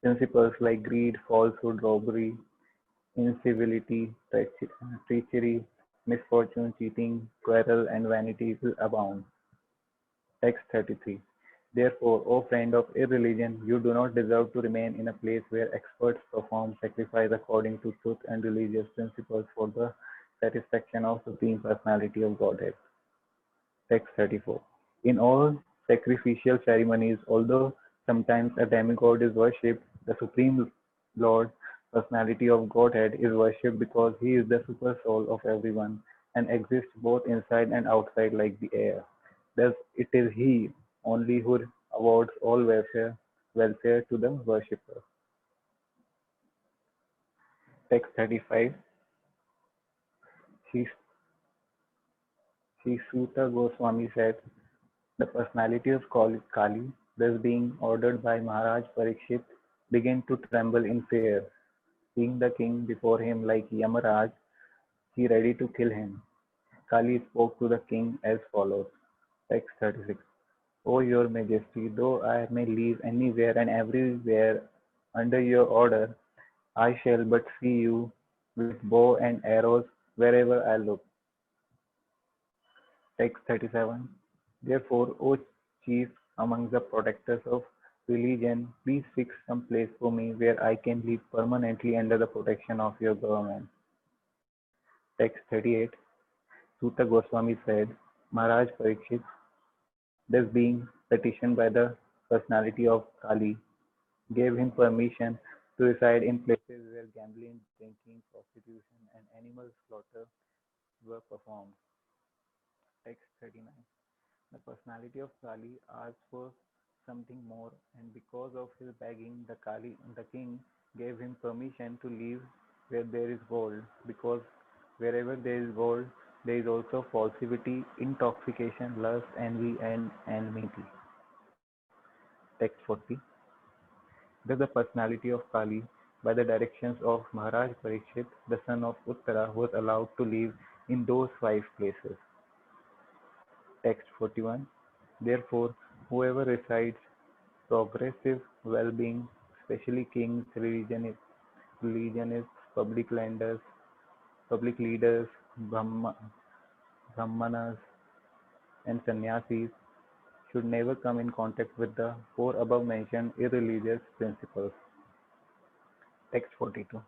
principles like greed, falsehood, robbery, incivility, treachery, misfortune, cheating, quarrel, and vanity will abound. Text 33. Therefore, O friend of irreligion, you do not deserve to remain in a place where experts perform sacrifice according to truth and religious principles for the satisfaction of Supreme Personality of Godhead. Text 34. In all sacrificial ceremonies, although sometimes a demigod is worshipped, the Supreme Lord, Personality of Godhead, is worshipped because he is the super soul of everyone and exists both inside and outside like the air. Thus, it is he only who awards all welfare to the worshipper. Text 35. Sri Sri Suta Goswami said, the personality of Kali, thus being ordered by Maharaj Parikshit, began to tremble in fear. Seeing the king before him like Yamaraj, he ready to kill him. Kali spoke to the king as follows. Text 36. O your majesty, though I may live anywhere and everywhere under your order, I shall but see you with bow and arrows wherever I look. Text 37. Therefore, O chief among the protectors of religion, please fix some place for me where I can live permanently under the protection of your government. Text 38. Suta Goswami said, Maharaj Parikshit, thus being petitioned by the personality of Kali, gave him permission to reside in places where gambling, drinking, prostitution, and animal slaughter were performed. Text 39. The personality of Kali asked for something more, and because of his begging, the king gave him permission to live where there is gold, because wherever there is gold, there is also falsity, intoxication, lust, envy, and enmity. Text 40. Thus the personality of Kali, by the directions of Maharaj Parikshit, the son of Uttara, was allowed to live in those 5 places. Text 41. Therefore, whoever recites progressive well-being, especially kings, religion, religionists, public leaders, brahmanas, and sannyasis should never come in contact with the four above mentioned irreligious principles. Text 42.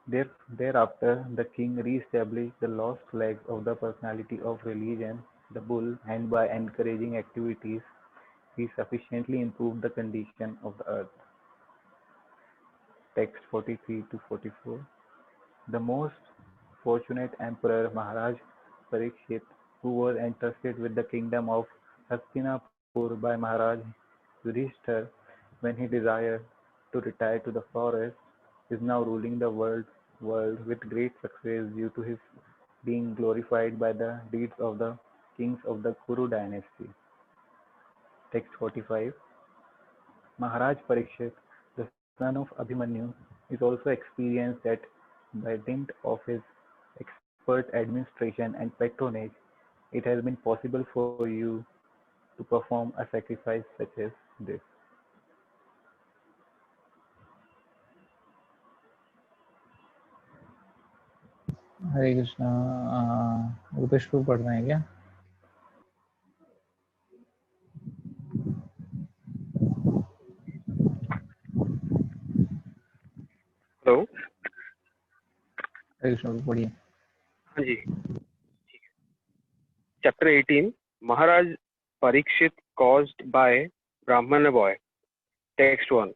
Thereafter, the king re-established the lost legs of the personality of religion, the bull, and by encouraging activities, he sufficiently improved the condition of the earth. Text 43 to 44. The most fortunate emperor Maharaj Parikshit, who was entrusted with the kingdom of Hastinapur by Maharaj Yudhishthir when he desired to retire to the forest, is now ruling the world with great success due to his being glorified by the deeds of the kings of the Kuru dynasty. Text 45. Maharaj Parikshit, the son of Abhimanyu, is also experienced that by dint of his expert administration and patronage, it has been possible for you to perform a sacrifice such as this. हरे कृष्णा। रूपेश को पढ़ रहे हैं क्या? Hello. हरे कृष्णा को पढ़िए। हाँ जी। Chapter 18. Maharaj Parikshit caused by Brahmana boy. Text 1.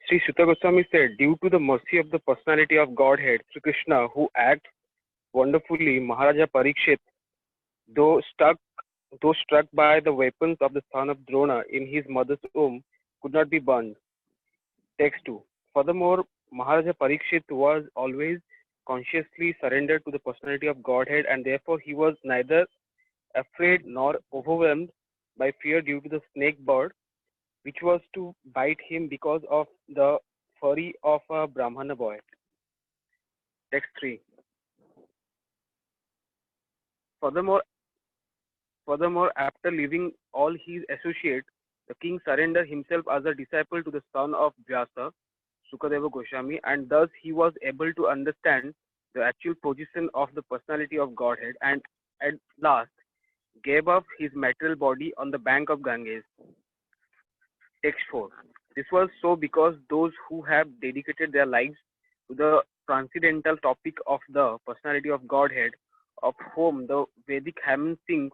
Sri Sutta Goswami said, due to the mercy of the personality of Godhead, Sri Krishna, who acts wonderfully, Maharaja Parikshit, though struck by the weapons of the son of Drona in his mother's womb, could not be burned. Text 2. Furthermore, Maharaja Parikshit was always consciously surrendered to the personality of Godhead, and therefore he was neither afraid nor overwhelmed by fear due to the snake bird, which was to bite him because of the fury of a Brahmana boy. Text 3. Furthermore, after leaving all his associates, the king surrendered himself as a disciple to the son of Vyasa, Sukadeva Goswami, and thus he was able to understand the actual position of the personality of Godhead, and at last gave up his material body on the bank of Ganges. Text 4. This was so because those who have dedicated their lives to the transcendental topic of the personality of Godhead, of whom the Vedic hymns sing,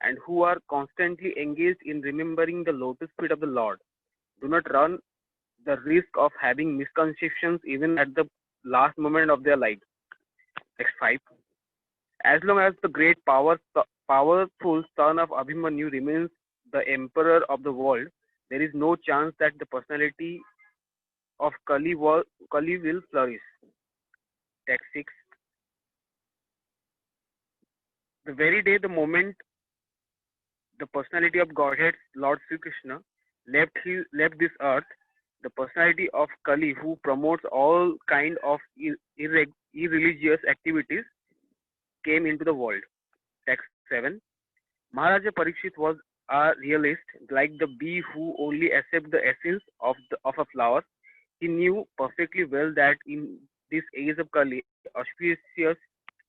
and who are constantly engaged in remembering the lotus feet of the Lord, do not run the risk of having misconceptions even at the last moment of their lives. Text 5. As long as the great powerful son of Abhimanyu remains the emperor of the world, there is no chance that the personality of Kali will flourish. Text 6. The very day, the moment the personality of Godhead, Lord Sri Krishna, left this earth, the personality of Kali, who promotes all kind of irreligious activities, came into the world. Text 7. Maharaja Parikshit was a realist, like the bee who only accepts the essence of a flower. He knew perfectly well that in this age of Kali, auspicious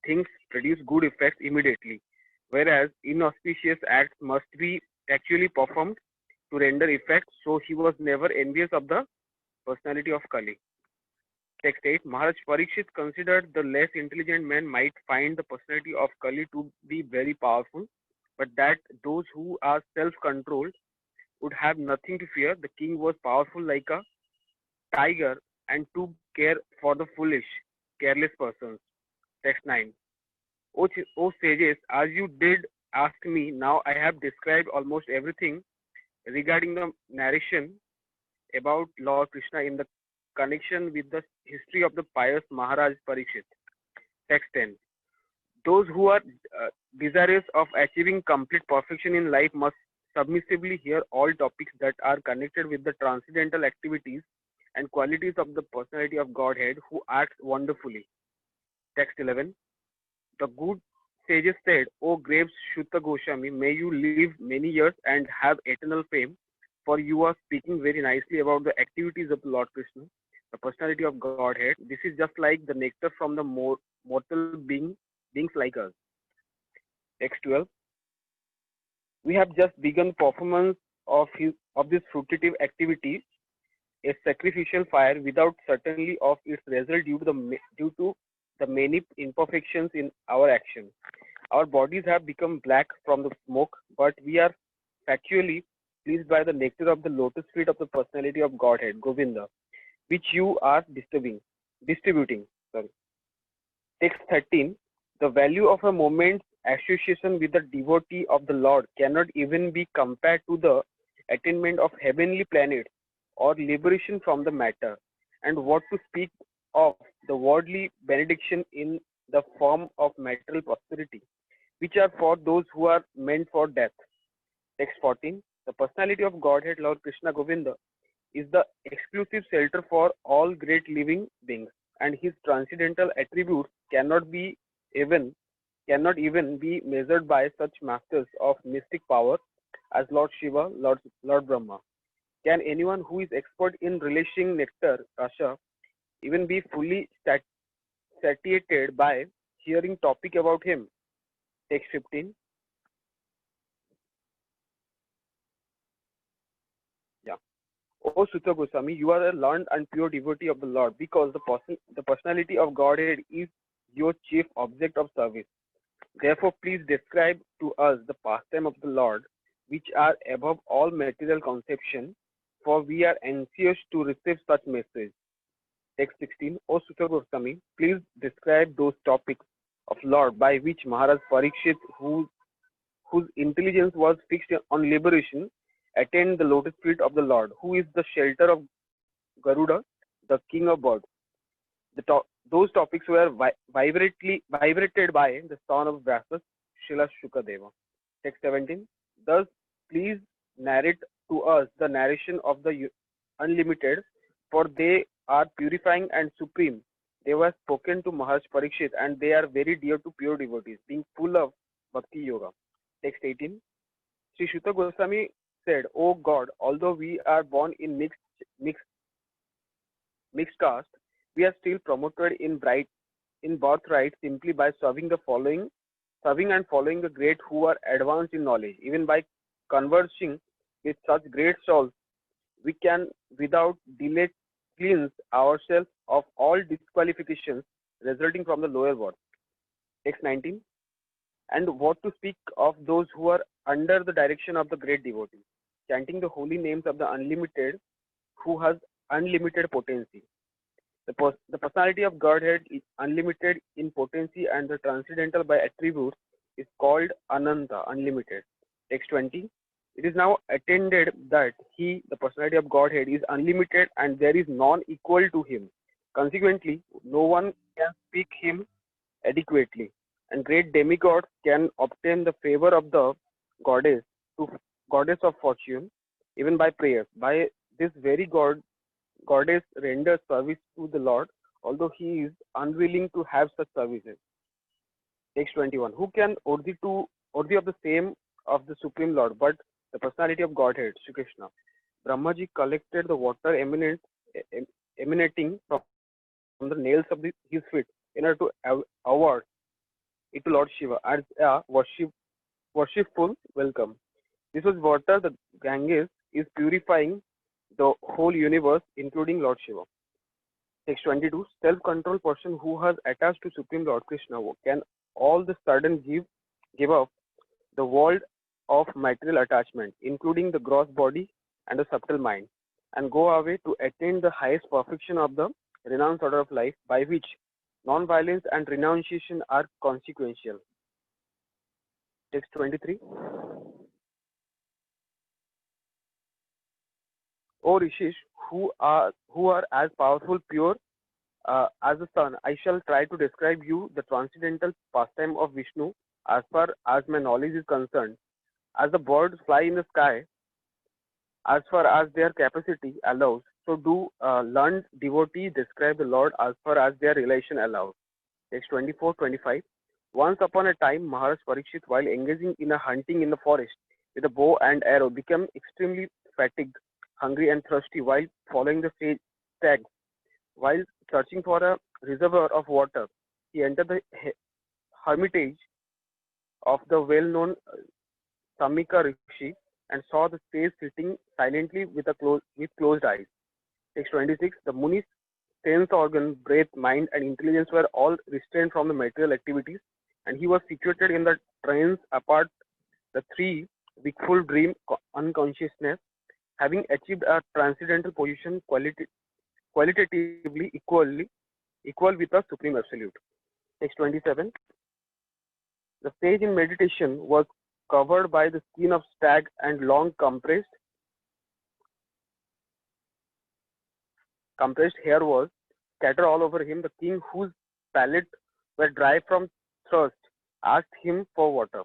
things produce good effects immediately, whereas inauspicious acts must be actually performed to render effect. So he was never envious of the personality of Kali. Text 8. Maharaj Parikshit considered the less intelligent men might find the personality of Kali to be very powerful, but that those who are self-controlled would have nothing to fear. The king was powerful like a tiger and took care for the foolish, careless persons. Text 9. O sages, as you did ask me, now I have described almost everything regarding the narration about Lord Krishna in the connection with the history of the pious Maharaj Parikshit. Text 10. Those who are desirous of achieving complete perfection in life must submissively hear all topics that are connected with the transcendental activities and qualities of the personality of Godhead, who acts wonderfully. Text 11. The good sages said, O grave Sutta Goswami, may you live many years and have eternal fame, for you are speaking very nicely about the activities of the Lord Krishna. the personality of Godhead. This is just like the nectar from the mortal beings like us. Text 12. We have just begun performance of this fruitive activity, a sacrificial fire, without certainty of its result due to the many imperfections in our action. Our bodies have become black from the smoke, but we are factually pleased by the nectar of the lotus feet of the personality of Godhead, Govinda, which you are distributing. Sorry. Text 13. The value of a moment's association with the devotee of the Lord cannot even be compared to the attainment of heavenly planets or liberation from the matter, and what to speak of the worldly benediction in the form of material prosperity, which are for those who are meant for death. Text 14. The personality of Godhead, Lord Krishna Govinda, is the exclusive shelter for all great living beings, and his transcendental attributes cannot even be measured by such masters of mystic power as Lord Shiva, Lord Brahma. Can anyone who is expert in relishing nectar, rasa, even be fully satiated by hearing topic about him? Text 15. Yeah. O Sutta Goswami, you are a learned and pure devotee of the Lord, because the personality of Godhead is your chief object of service. Therefore, please describe to us the pastime of the Lord, which are above all material conception, for we are anxious to receive such message. Text 16. O Sutta Goswami, please describe those topics of Lord by which Maharaj Parikshit, whose intelligence was fixed on liberation, attained the lotus feet of the Lord, who is the shelter of Garuda, the king of birds. Those topics were vibrated by the son of Vyasa, Srila Shukadeva. Text 17. Thus, please narrate to us the narration of the unlimited, for they are purifying and supreme. They were spoken to Maharaj Parikshit, and they are very dear to pure devotees, being full of bhakti yoga. Text 18. Sri Shuta Goswami said, O God, although we are born in mixed caste, we are still promoted in birthright simply by serving and following the great who are advanced in knowledge. Even by conversing with such great souls, we can without delay cleanse ourselves of all disqualifications resulting from the lower world. Text 19. And what to speak of those who are under the direction of the great devotee, chanting the holy names of the unlimited, who has unlimited potency. The personality of Godhead is unlimited in potency, and the transcendental by attributes is called Ananta, unlimited. Text 20. It is now attended that he, the personality of Godhead, is unlimited and there is none equal to him. Consequently, no one can speak him adequately, and great demigods can obtain the favor of the goddess, goddess of fortune, even by prayers. By this very goddess renders service to the Lord, although he is unwilling to have such services. Text 21. Who can worthy of the same of the Supreme Lord, but the personality of Godhead, Sri Krishna? Brahmaji collected the water emanating from the nails of his feet in order to award it to Lord Shiva as a worshipful welcome. This was water the Ganges is purifying the whole universe, including Lord Shiva. Text 22. Self-controlled person who has attached to Supreme Lord Krishna can all the sudden give up the world of material attachment, including the gross body and the subtle mind, and go away to attain the highest perfection of the renounced order of life, by which non-violence and renunciation are consequential. Text 23. O Rishis, who are as powerful, pure as the sun, I shall try to describe you the transcendental pastime of Vishnu as far as my knowledge is concerned. As the birds fly in the sky, as far as their capacity allows, so do learned devotees describe the Lord as far as their relation allows. Text 24-25. Once upon a time, Maharaj Parikshit, while engaging in a hunting in the forest with a bow and arrow, became extremely fatigued, hungry and thirsty while following the stags. While searching for a reservoir of water, he entered the hermitage of the well-known Samika Rishi and saw the sage sitting silently with closed eyes. Text 26. The Muni's sense organ, breath, mind, and intelligence were all restrained from the material activities, and he was situated in the trance apart the three wakeful dream unconsciousness, having achieved a transcendental position qualitatively equal with the supreme absolute. Text 27. The sage in meditation was covered by the skin of stag and long compressed hair was scattered all over him. The king, whose palate were dry from thirst, asked him for water.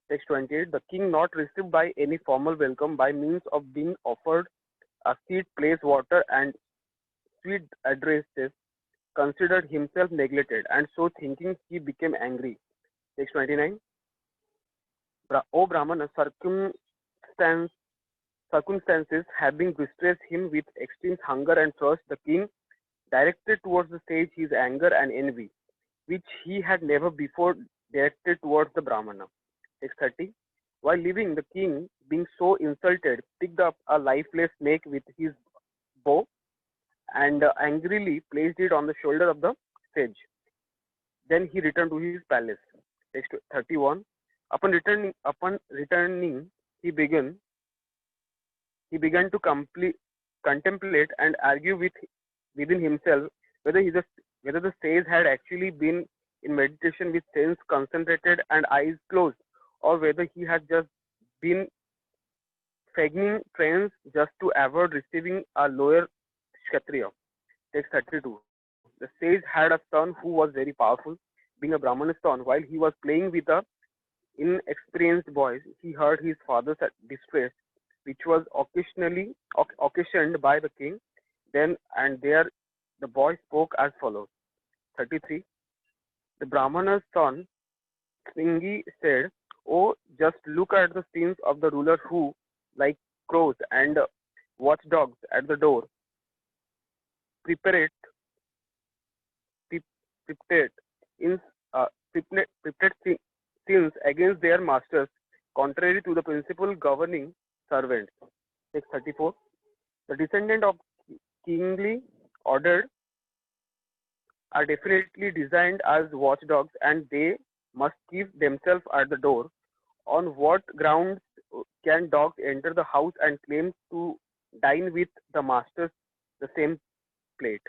Text 28. The king, not received by any formal welcome by means of being offered a seat, place, water, and sweet addresses, considered himself neglected, and so thinking he became angry. Text 29. O Brahmana, circumstances having distressed him with extreme hunger and thirst, the king directed towards the sage his anger and envy, which he had never before directed towards the Brahmana. Text 30. While leaving, the king, being so insulted, picked up a lifeless snake with his bow and angrily placed it on the shoulder of the sage. Then he returned to his palace. Text 31. Upon returning, he began to contemplate and argue within himself whether the sage had actually been in meditation with sense concentrated and eyes closed, or whether he had just been feigning trance just to avoid receiving a lower kshatriya. Text 32. The sage had a son who was very powerful. Being a Brahmana's son, while he was playing with a inexperienced boys, he heard his father's distress, which was occasioned by the king. Then and there, the boy spoke as follows. 33. The Brahmana's son, Sringi, said, "Oh, just look at the sins of the ruler who, like crows and watchdogs at the door, prepared in prepared sins against their masters, contrary to the principle governing servants." Text 34. The descendant of kingly order are definitely designed as watchdogs, and they must keep themselves at the door. On what grounds can dogs enter the house and claim to dine with the masters the same plate?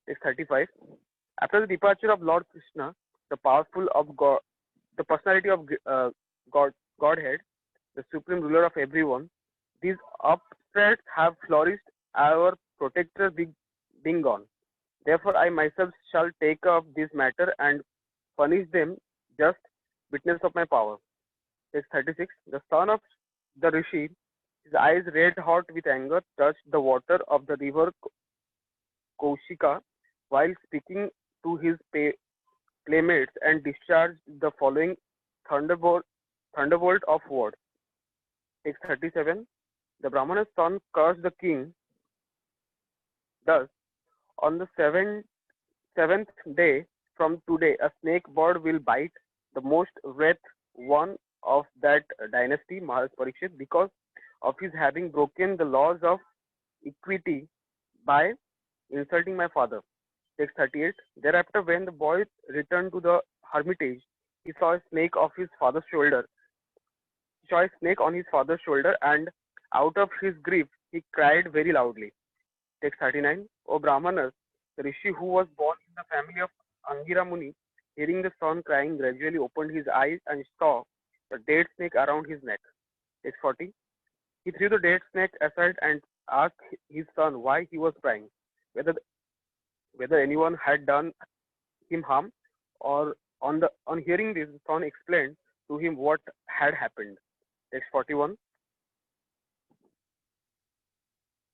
Text 35. After the departure of Lord Krishna, the powerful of God, the personality of Godhead, the supreme ruler of everyone, these upstarts have flourished, our protector being gone. Therefore, I myself shall take up this matter and punish them, just witness of my power. Text 36. The son of the Rishi, his eyes red hot with anger, touched the water of the river Kaushika while speaking to his playmates and discharged the following thunderbolt of words. Text 37. The Brahmana's son cursed the king. Thus, on the seventh day from today, a snake bird will bite the most wretched one of that dynasty, Maharaj Parikshit, because of his having broken the laws of equity by insulting my father. Text 38. Thereafter, when the boy returned to the hermitage, he saw a snake on his father's shoulder. And out of his grief, he cried very loudly. Text 39. O Brahmanas, the Rishi who was born in the family of Angira Muni, hearing the son crying, gradually opened his eyes and saw the dead snake around his neck. Text 40. He threw the dead snake aside and asked his son why he was crying, whether anyone had done him harm, or on hearing this, the son explained to him what had happened. Text 41.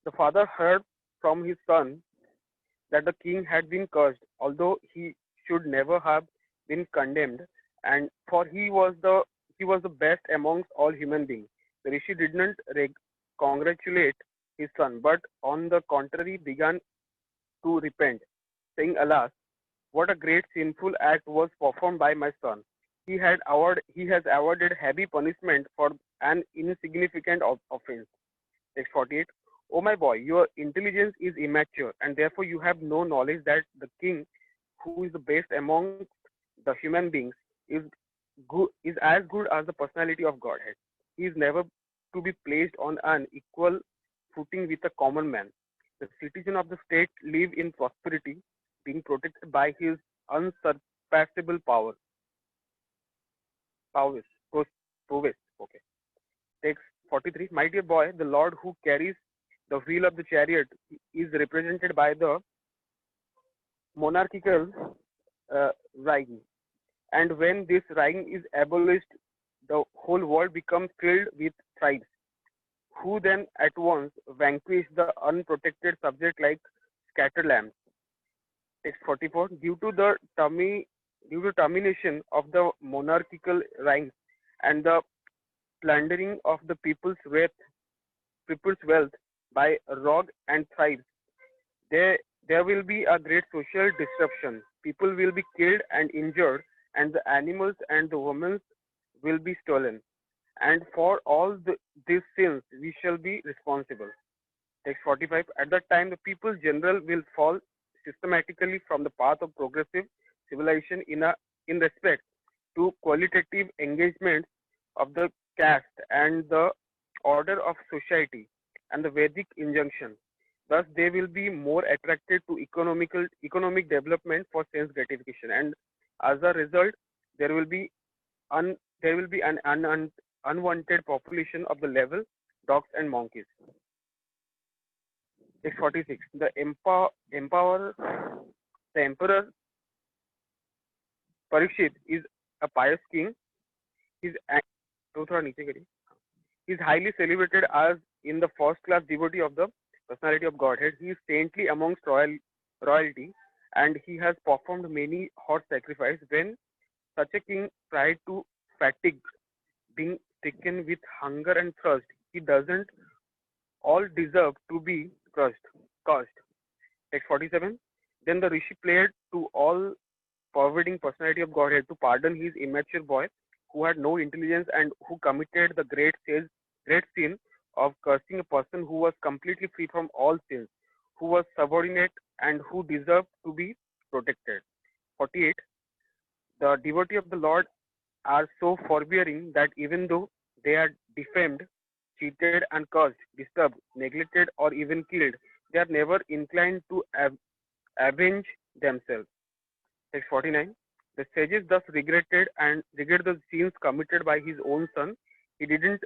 The father heard from his son that the king had been cursed, although he should never have been condemned, and for he was the best amongst all human beings. The Rishi did not congratulate his son, but on the contrary began to repent, saying, "Alas, what a great sinful act was performed by my son. He has awarded heavy punishment for an insignificant offense." Text 48. "O my boy, your intelligence is immature, and therefore you have no knowledge that the king, who is the best among the human beings, is is as good as the personality of Godhead. He is never to be placed on an equal footing with a common man. The citizen of the state live in prosperity, being protected by his unsurpassable power. Prowess. Prowess. Okay. Text 43. My dear boy, the Lord who carries the wheel of the chariot is represented by the monarchical riding. And when this riding is abolished, the whole world becomes filled with tribes, who then at once vanquish the unprotected subject like scattered lambs. Text 44. Due to termination of the monarchical ranks and the plundering of the people's wealth by rogue and thieves, there will be a great social disruption. People will be killed and injured, and the animals and the women will be stolen. And for all these sins, we shall be responsible. Text 45. At that time, the people general will fall systematically from the path of progressive civilization in respect to qualitative engagements of the caste and the order of society and the Vedic injunction. Thus, they will be more attracted to economic development for sense gratification, and as a result, there will be an unwanted population of the level dogs and monkeys. Text 46. The emperor Parikshit is a pious king. He is highly celebrated as in the first class devotee of the personality of Godhead. He is saintly amongst royalty, and he has performed many hot sacrifices. When such a king tried to fatigue, being stricken with hunger and thirst, he doesn't all deserve to be cursed. Text 47. Then the Rishi played to all pervading personality of Godhead to pardon his immature boy who had no intelligence and who committed the great sin of cursing a person who was completely free from all sins, who was subordinate and who deserved to be protected. 48. The devotee of the Lord are so forbearing that even though they are defamed, cheated and cursed, disturbed, neglected, or even killed, they are never inclined to avenge themselves. Text 49. The sages thus regret the sins committed by his own son. He didn't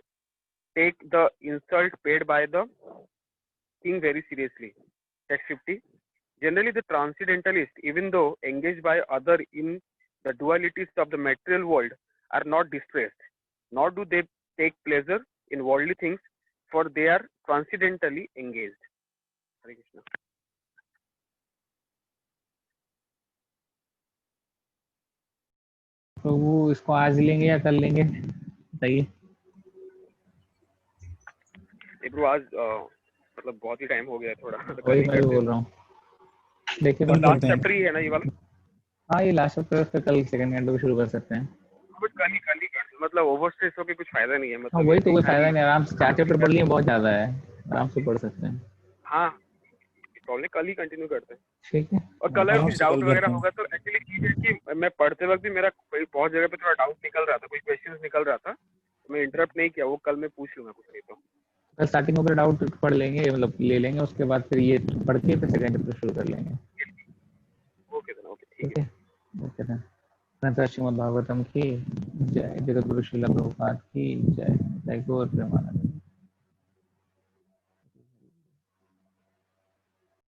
take the insult paid by the king very seriously. Text 50. Generally, the transcendentalists, even though engaged by other in the dualities of the material world, are not distressed, nor do they take pleasure in worldly things, for they are transcendentally engaged. Hare Krishna. तो वो इसको आज लेंगे या कल लेंगे बताइए। Bro आज मतलब बहुत ही टाइम हो गया थोड़ा, तो वही मैं भी बोल रहा हूँ। देखिए कल लास्ट करते हैं। चैप्टर ही है ना ये वाला। हाँ ये लास्ट चैप्टर है, कल सेकंड कैंटो शुरू कर सकते हैं। कुछ कल ही मतलब ओवर स्ट्रेस होके कुछ फायदा नहीं है। हाँ मतलब वही तो कोई फायदा नहीं, आराम से 4 चैप्टर पढ़ लिए बहुत ज्यादा है, आराम से पढ़ सकते हैं। हाँ प्रॉब्लम कल ही कंटिन्यू करते हैं। ठीक है। और कल आराम कुछ से डाउट कल वगैरह करते हैं। होगा तो एक्चुअली चीज है कि मैं पढ़ते वक्त भी मेरा बहुत जगह पे थोड़ा डाउट निकल रहा था, कुछ क्वेश्चंस निकल रहा था, मैं इंटरप्ट नहीं किया, वो कल मैं पूछ लूंगा कुछ नहीं तो। कल स्टार्टिंग में डाउट पढ़ लेंगे, मतलब ले लेंगे, उसके बाद फिर ये पढ़ के फिर सेकंड चैप्टर शुरू कर लेंगे। ओके देन, ओके ठीक है। Okay then. ग्रंथ श्रीमद् भागवतम की जय, जगत गुरु श्रील प्रभुपाद की जय, जय गौर प्रेमानंद।